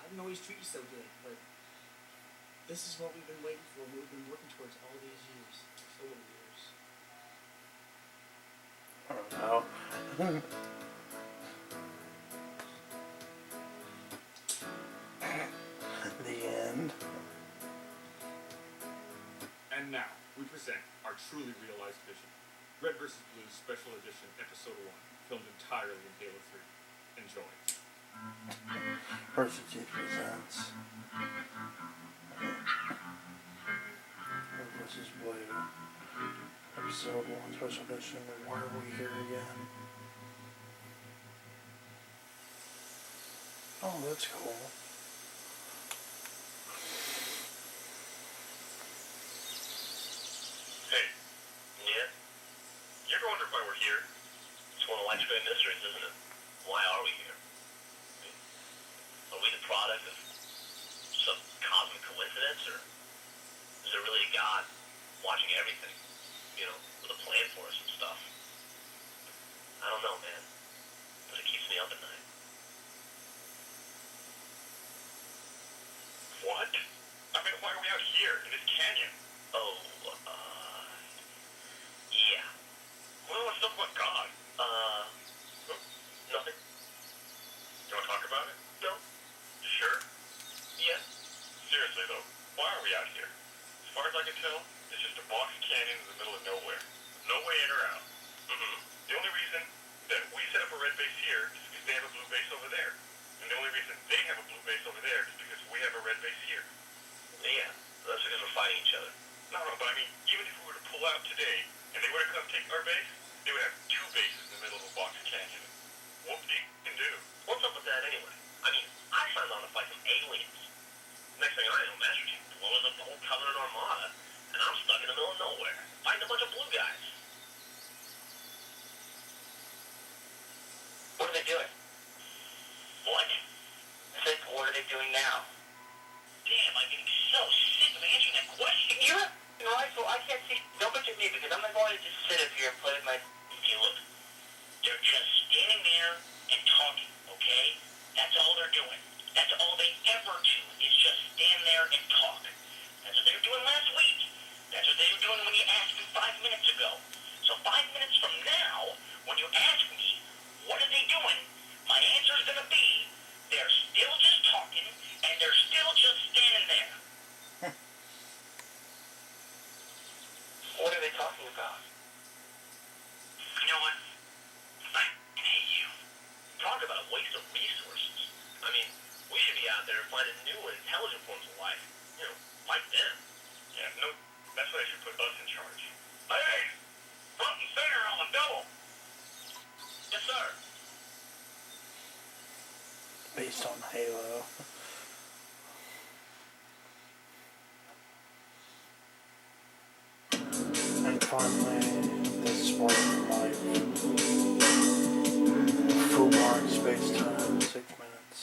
Speaker 9: I didn't always treat you so good, but this is what we've been waiting for, what we've been working towards all these years. So many years.
Speaker 17: I don't know.
Speaker 18: And now, we present our truly realized vision. Red vs. Blue Special Edition Episode 1, filmed entirely in Halo 3. Enjoy.
Speaker 17: Versus Chief presents Red vs. Blue Episode 1 Special Edition. Why are we here again? Oh, that's cool.
Speaker 3: Hey, yeah? You ever wonder why we're here? It's one of life's great mysteries, isn't it? Why are we here? I mean, are we the product of some cosmic coincidence, or is there really a God watching everything? You know, with a plan for us and stuff? I don't know, man. But it keeps me up at night. What? I mean, why are we out here in this canyon? Oh, yeah. What do I stuff about God? Nothing. You want to talk about it? No. Sure? Yeah. Seriously, though, why are we out here? As far as I can tell, it's just a box canyon in the middle of nowhere. No way in or out. Mm-hmm. The only reason that we set up a red base here is because they have a blue base over there. And the only reason they have a blue base over there is because we have a red base here. Yeah, that's because we're fighting each other. No, but I mean, even if we were to pull out today, and they were to come take our base, they would have two bases in the middle of a box canyon. What do you can do? What's up with that anyway? I mean, I signed on to fight some aliens. Next thing I know, Master Chief blows up the whole Covenant Armada, and I'm stuck in the middle of nowhere, fighting a bunch of blue guys. What are they doing? What? I said, what are they doing now? Damn, I'm getting so sick of answering that question. You're a rifle. I can't see. Don't look at me because I'm not going to just sit up here and play with my... Okay, look. They're just standing there and talking, okay? That's all they're doing. That's all they ever do is just stand there and talk. That's what they were doing last week. That's what they were doing when you asked me 5 minutes ago. So 5 minutes from now, when you ask me, what are they doing? My answer is going to be, they're still just talking, and they're still just standing there. What are they talking about? You know what? I hate you. Talk about a waste of resources. I mean, we should be out there finding new and intelligent forms of life. You know, like them. Yeah, no, that's why they should put us in charge. Hey! Front and center on the double! Yes, sir.
Speaker 17: Based on Halo. And finally, this is part of life. Full mark, space time, 6 minutes.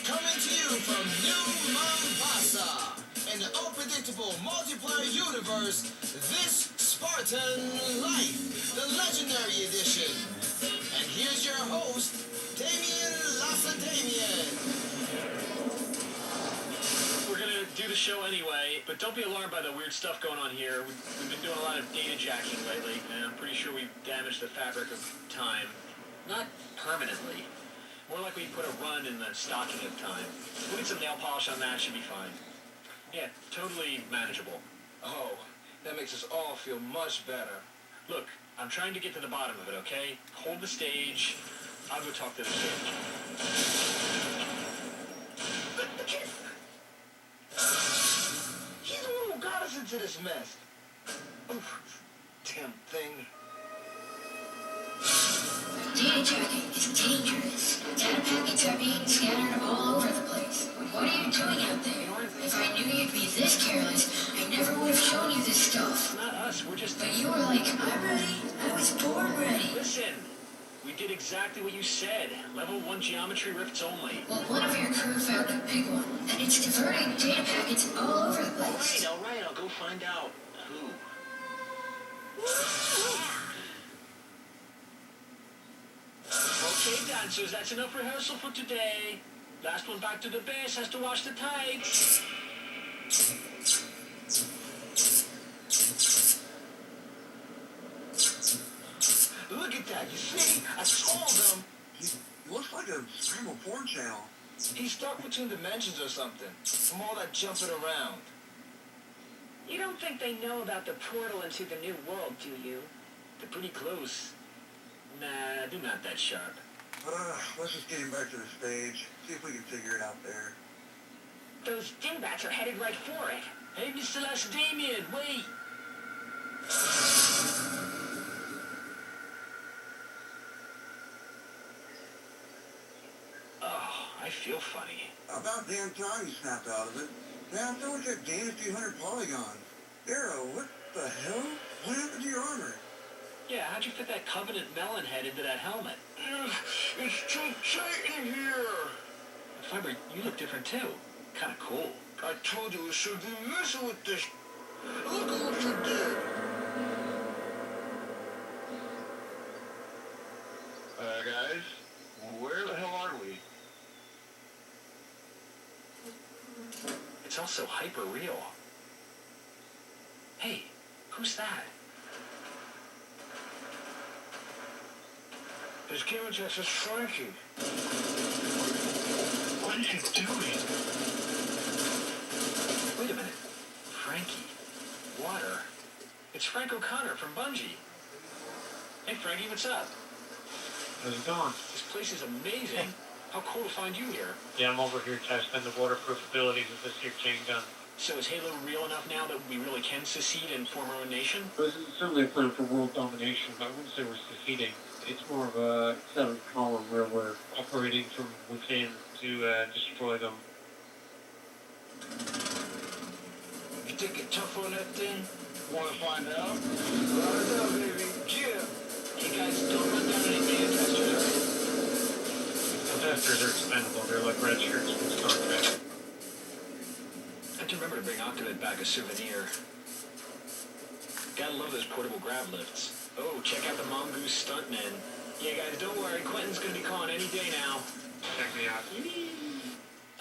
Speaker 2: Coming to you from New Mombasa, in the unpredictable multiplayer universe, this Spartan Life, the Legendary Edition. And here's your host, Damien Lasadamian.
Speaker 21: We're gonna do the show anyway, but don't be alarmed by the weird stuff going on here. We've been doing a lot of data jacking lately, and I'm pretty sure we've damaged the fabric of time. Not permanently. More like we put a run in the stocking of time. We'll get some nail polish on that, should be fine. Yeah, totally manageable.
Speaker 14: Oh, that makes us all feel much better.
Speaker 21: Look, I'm trying to get to the bottom of it, okay? Hold the stage. I'll go talk to the stage.
Speaker 14: He's the one who got us into this mess. Oof, damn thing.
Speaker 11: Data jacking is dangerous. Data packets are being scattered all over the place. What are you doing out there? If I knew you'd be this careless, I never would have shown you this stuff.
Speaker 21: Not us, we're just...
Speaker 11: But you were like, I'm ready. I was born ready.
Speaker 21: Listen, we did exactly what you said. Level 1 geometry rifts only.
Speaker 11: Well, one of your crew found a big one, and it's diverting data packets all over the place.
Speaker 21: All right, I'll go find out who. Okay, dancers, that's enough rehearsal for today. Last one back to the base has to wash the tights.
Speaker 14: Look at that, you see? I told them. He looks like a scrambled porn channel. He's stuck between dimensions or something, from all that jumping around.
Speaker 21: You don't think they know about the portal into the new world, do you?
Speaker 14: They're pretty close. Nah, they're not that sharp.
Speaker 15: Let's just get him back to the stage. See if we can figure it out there.
Speaker 21: Those dingbats are headed right for it.
Speaker 14: Hey, Mr. Lastamian, wait! Oh, I feel funny.
Speaker 15: About damn time you snapped out of it. Man, so much that gain a few hundred polygons. Arrow, what the hell? What happened to your armor?
Speaker 21: Yeah, how'd you fit that Covenant melon head into that helmet?
Speaker 14: It's too tight in here!
Speaker 21: Fiber, you look different too. Kinda cool.
Speaker 14: I told you we should be messing with this. Look at what you did!
Speaker 15: Guys, where the hell are we?
Speaker 21: It's all so hyper real. Hey, who's that?
Speaker 14: It's Kevin Jackson's Frankie.
Speaker 21: What is he doing? Wait a minute. Frankie. Water. It's Frank O'Connor from Bungie. Hey Frankie, what's up?
Speaker 20: How's it going?
Speaker 21: This place is amazing. How cool to find you here.
Speaker 20: Yeah, I'm over here testing the waterproof abilities of this here chain gun.
Speaker 21: So is Halo real enough now that we really can secede and form our own nation?
Speaker 20: This is certainly a plan for world domination, but I wouldn't say we're seceding. It's more of a seventh column where we're operating from within to destroy them.
Speaker 14: You think it's tough on that thing? Wanna find out? Right up, baby. Yeah.
Speaker 21: Hey guys, don't run down any beta testers.
Speaker 20: The testers are expendable. They're like red shirts from Star Trek.
Speaker 21: I have to remember to bring Octavit back a souvenir. Gotta love those portable grab lifts. Oh, check out the Mongoose Stuntmen. Yeah, guys, don't worry. Quentin's gonna be calling any day now.
Speaker 20: Check me out.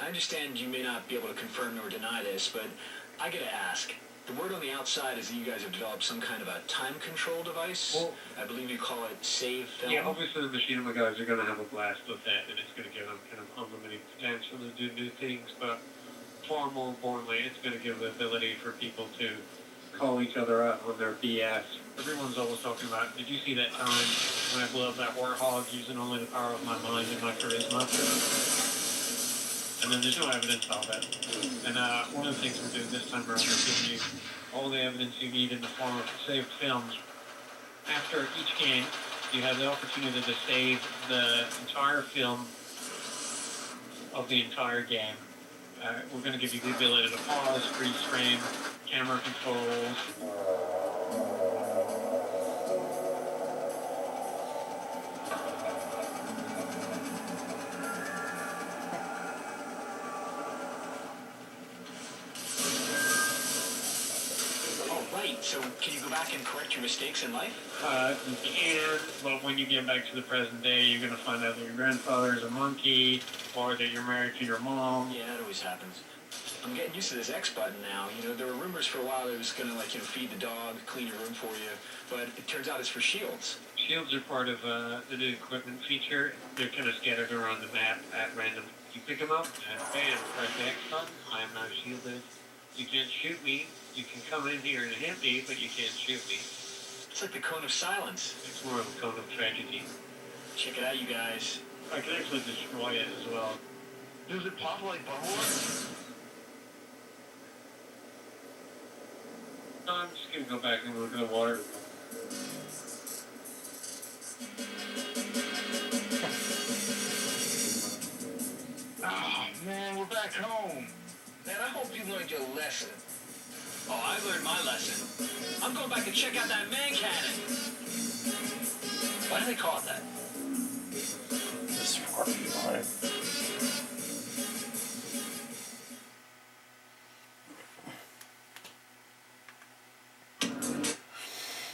Speaker 21: I understand you may not be able to confirm nor deny this, but I gotta ask. The word on the outside is that you guys have developed some kind of a time control device.
Speaker 20: Well,
Speaker 21: I believe you call it Save Film.
Speaker 20: yeah, obviously the Machinima guys are going to have a blast with that, and it's going to give them kind of unlimited potential to do new things, but far more importantly, it's going to give the ability for people to call each other out on their BS. Everyone's always talking about, did you see that time when I blew up that warthog using only the power of my mind and my charisma? And then there's no evidence of it. And one of the things we're doing this time around is giving you all the evidence you need in the form of saved films. After each game, you have the opportunity to save the entire film of the entire game. We're going to give you the ability to pause, freeze frame, camera controls.
Speaker 21: So, can you go back and correct your mistakes in life?
Speaker 20: You can, but when you get back to the present day, you're going to find out that your grandfather is a monkey, or that you're married to your mom.
Speaker 21: Yeah, that always happens. I'm getting used to this X button now. You know, there were rumors for a while that it was going to, feed the dog, clean your room for you, but it turns out it's for shields.
Speaker 20: Shields are part of the new equipment feature. They're kind of scattered around the map at random. You pick them up, and bam, press the X button. I am now shielded. You can't shoot me. You can come in here and hit me, but you can't shoot me.
Speaker 21: It's like the Cone of Silence.
Speaker 20: It's more of a cone of tragedy.
Speaker 21: Check it out, you guys.
Speaker 20: I can actually destroy it as well.
Speaker 14: Does it pop like bubble?
Speaker 20: No, I'm just going to go back and look at the water.
Speaker 14: Oh, man, we're back home. Man, I hope you learned your lesson.
Speaker 21: Oh, I learned my lesson. I'm going back to check out that man cannon. Why do they call it that?
Speaker 17: This fucking line.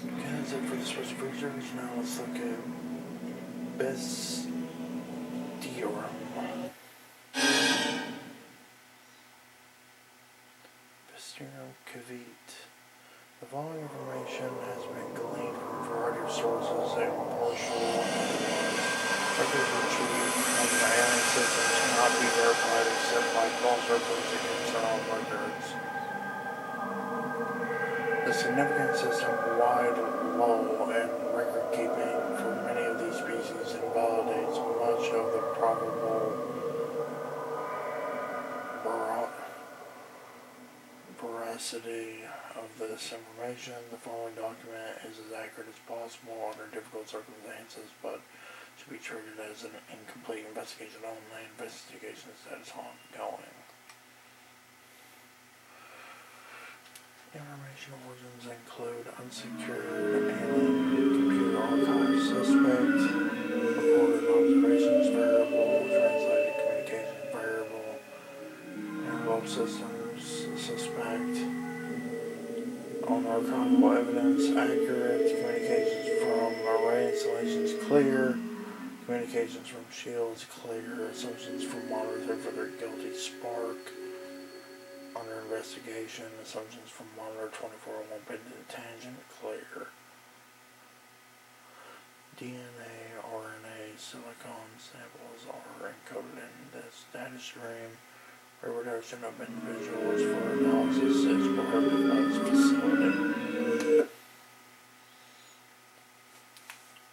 Speaker 17: Okay, that's it for the Switch Freezers. Now let's look at Best Diorum. Kavit. The following information has been gleaned from a variety of sources. A partial records retrieved from the AI systems cannot be verified records against all records. The significant system-wide lull in record-keeping for many of these species invalidates much of the probable veracity of this information. The following document is as accurate as possible under difficult circumstances, but should be treated as an incomplete investigation only. Investigation status ongoing. Information origins include unsecured alien computer archive suspect, recorded observations variable, translated communications variable, envelope systems suspect, on archival evidence accurate, communications from array installations clear, communications from shields clear, assumptions from monitor for their guilty spark under investigation, assumptions from monitor 2401 pending tangent clear. DNA, RNA, silicon samples are encoded in this data stream. Reproduction of individuals for analysis is prohibited by this facility.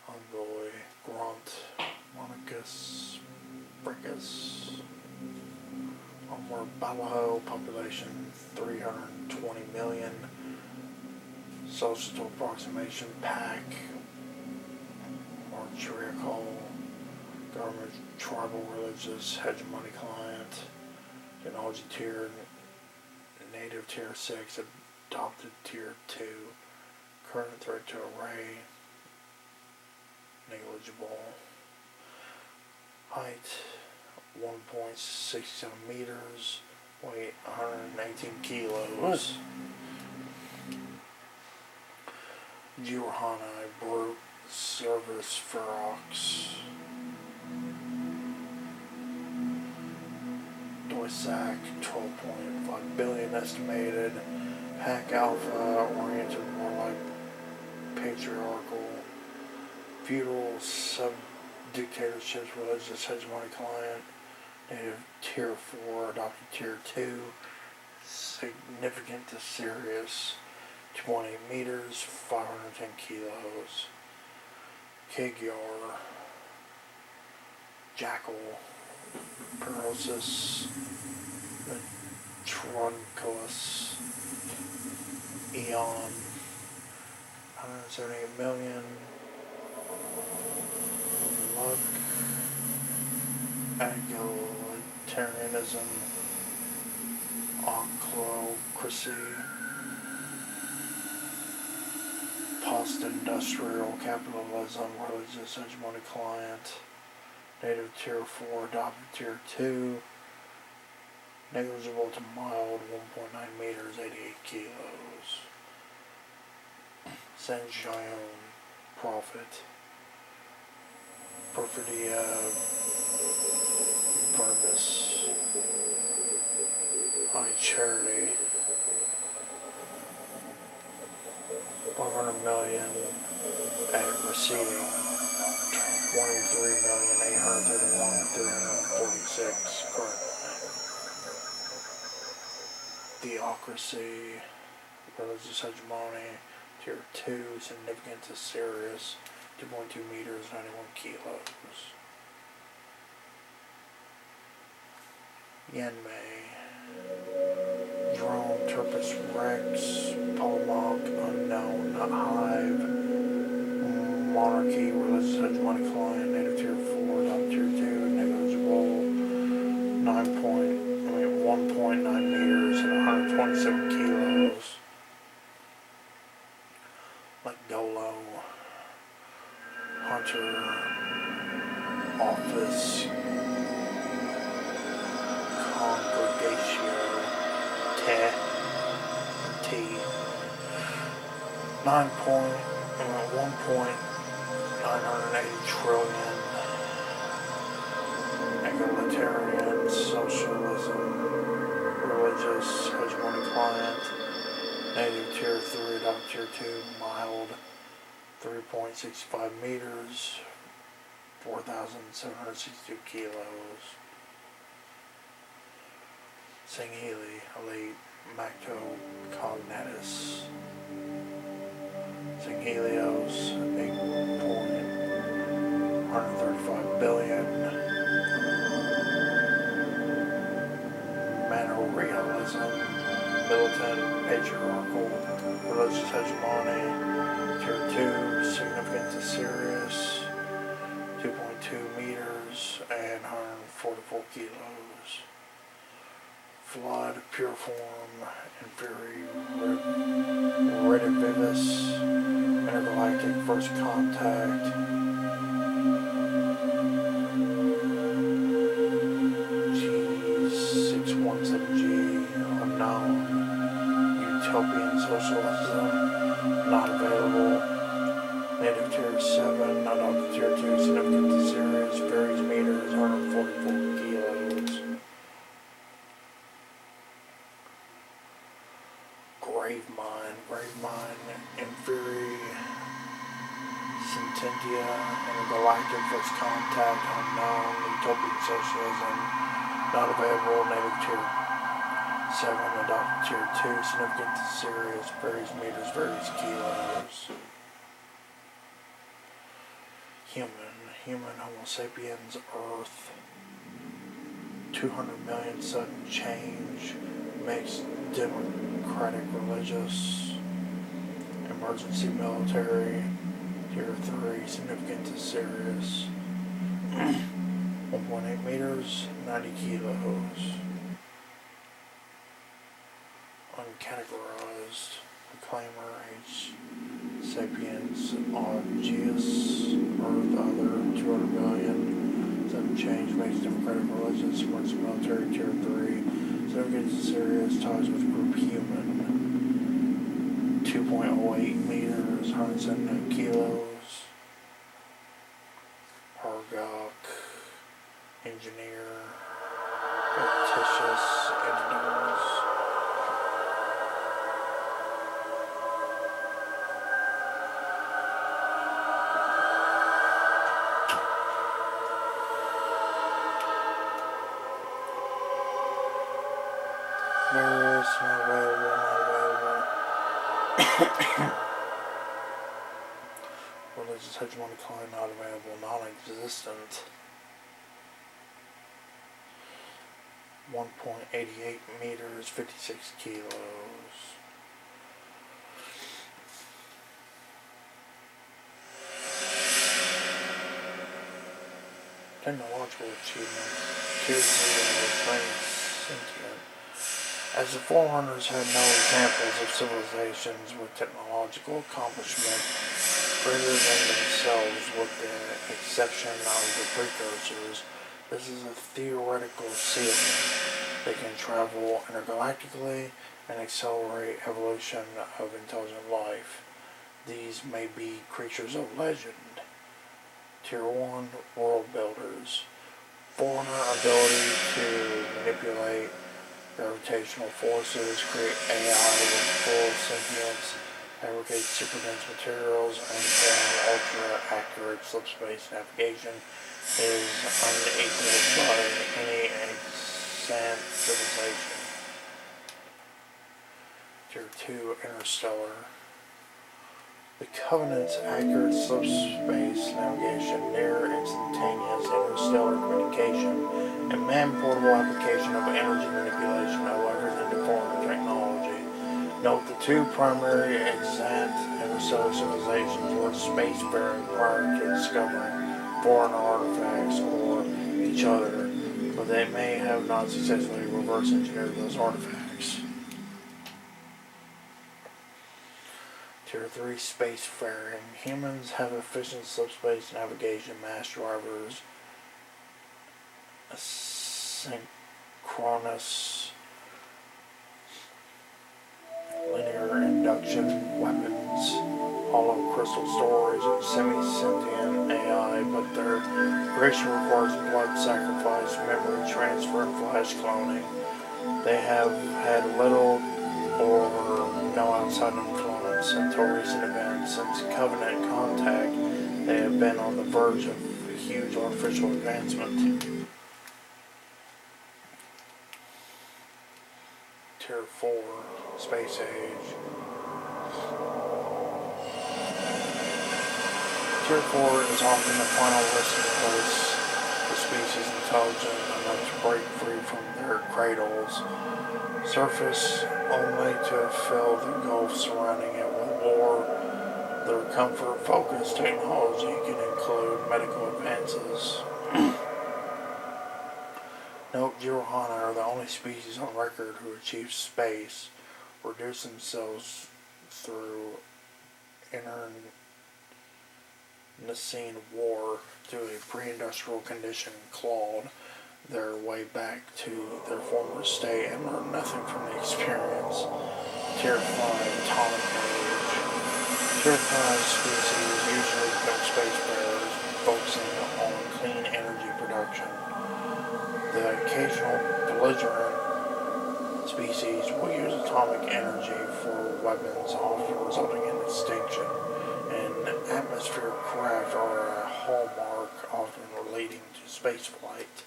Speaker 17: Envoy, Grunt, Monicus, Brickus, Onward, Balaho, population 320 million, social approximation pack, Martriacal, government, tribal, religious, hegemony client, technology tier, native tier 6, adopted tier 2, current threat to array, negligible, height 1.67 meters, weight 118 kilos, Giorhana, brute, service ferox, Doisac 12.5 billion estimated, Hack Alpha, oriented more like patriarchal, feudal sub-dictatorships, religious hegemony client, native tier 4, adopted tier 2, significant to serious, 20 meters, 510 kilos, Kegyar, Jackal, Perosis, Trunculus, Eon, 178 million, Luck, Egalitarianism, Ochlocracy, Post-industrial capitalism, religious hegemony client, native tier 4, adopted tier 2, negligible to mild, 1.9 meters, 88 kilos. Sanjion, prophet, Perfidia, Verbis, High Charity, 500 million at receding, 23,831,346 currently. Theocracy, religious hegemony, tier 2, significant to serious, 2.2 meters, 91 kilos. Yanmei, Drone, Turpus Rex, Polemarch, Unknown, Hive, Monarchy, religious hegemony client, native tier 4, adopted tier 2, negligible, 1.9 meters and 127 kilos. Like Dolo, Hunter, Office, Congregatio, T, 1.980 trillion, egalitarian, socialism, religious hegemony client, native tier 3, adopted tier 2, mild, 3.65 meters, 4,762 kilos. Singhili, Elite, Macto Cognatus, Singhelios, 8.135 billion, Manorealism, Militant, Patriarchal, Religious Hegemony, Tier 2, Significant to Serious, 2.2 meters, and 144 kilos. Flood, Pure Form, Inferi, Redivivus, Intergalactic, First Contact, G617G, Unknown, Utopian Socialism, not available, Native Tier 7, not up to Tier 2, Significant to Serious, Varies meters, 144 kilos. Gravemind, Inferi, Sententia, Intergalactic, First Contact, Unknown, Utopian Socialism, not available, Native Tier 7, adopted Tier 2, Significant to Serious, varies meters, varies kilos. Human, Homo sapiens, Earth, 200 million sudden change, mixed democratic religious, emergency military, Tier 3, significant to serious, 1.8 meters, 90 kilos, uncategorized, reclaimer, H. Sapiens, Augeus, Earth, Other, 200 million, sudden change, makes democratic religious, emergency military, Tier 3, significant to serious, ties with group human, 2.08 meters, 179 kilos, Argok, engineer, fictitious entities. Various, not available. Religious hegemony decline, not available, non-existent. 1.88 meters, 56 kilos. Technological achievement. Tier 0, trained sentient. As the Forerunners had no examples of civilizations with technological accomplishment greater than themselves with the exception of the precursors, this is a theoretical ceiling. They can travel intergalactically and accelerate evolution of intelligent life. These may be creatures of legend. Tier 1, world builders. Forerunner ability to manipulate gravitational forces, create AI with full sentience, fabricate super-dense materials, and perform ultra-accurate subspace navigation is unequaled by any extant civilization. Tier 2, interstellar. The Covenant's accurate subspace navigation, near instantaneous interstellar communication, and man-portable application of energy manipulation of everything to foreign technology. Note the two primary extant interstellar civilizations were spacefaring prior to discovering foreign artifacts or each other, but they may have not successfully reverse engineered those artifacts. Tier 3, spacefaring. Humans have efficient subspace navigation, mass drivers, asynchronous linear induction weapons, hollow crystal storage, and semi-sentient AI, but their creation requires blood sacrifice, memory transfer, and flash cloning. They have had little or no outside influence until recent events. Since Covenant contact, they have been on the verge of huge artificial advancement. Tier 4, Space Age. Tier 4 is often the final resting place for species intelligent enough to break free from their cradles. Surface only to fill the gulf surrounding it with war. Their comfort-focused technology can include medical advances. Note, Jirohana are the only species on record who achieve space, reduce themselves through internecine war to a pre-industrial condition, clawed their way back to their former state and learned nothing from the experience. Tier 5, Atomic Age. Tier 5 species usually become spacefarers, focusing on clean energy production. The occasional belligerent species will use atomic energy for weapons, often resulting in extinction, and atmospheric craft are a hallmark, often leading to spaceflight.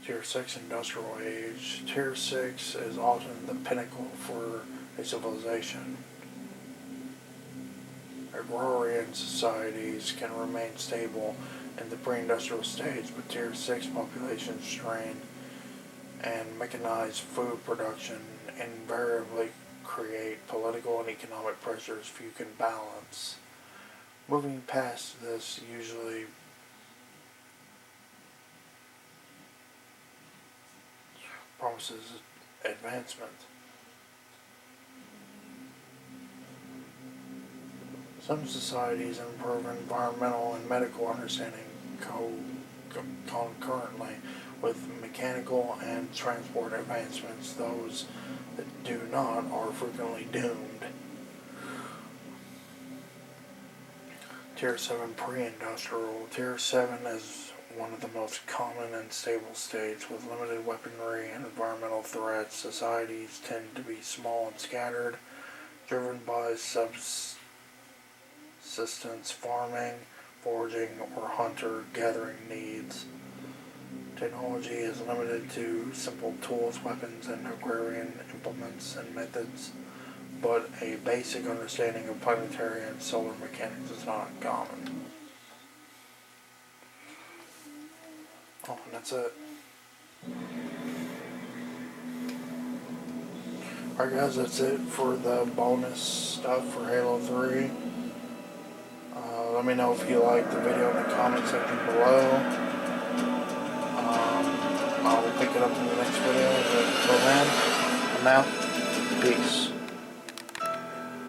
Speaker 17: Tier 6, Industrial Age. Tier 6 is often the pinnacle for a civilization. Agrarian societies can remain stable in the pre-industrial stage, but Tier 6 population strain and mechanized food production invariably create political and economic pressures few can balance. Moving past this usually promises advancement. Some societies improve environmental and medical understanding concurrently with mechanical and transport advancements. Those that do not are frequently doomed. Tier 7, Pre-Industrial. Tier 7 is one of the most common and stable states. With limited weaponry and environmental threats, societies tend to be small and scattered, driven by subsistence farming, foraging, or hunter-gathering needs. Technology is limited to simple tools, weapons, and agrarian implements and methods, but a basic understanding of planetary and solar mechanics is not common. Oh, and that's it. Alright guys, that's it for the bonus stuff for Halo 3. Let me know if you liked the video in the comment section below. I'll pick it up in the next video, but until then, I'm out. Peace.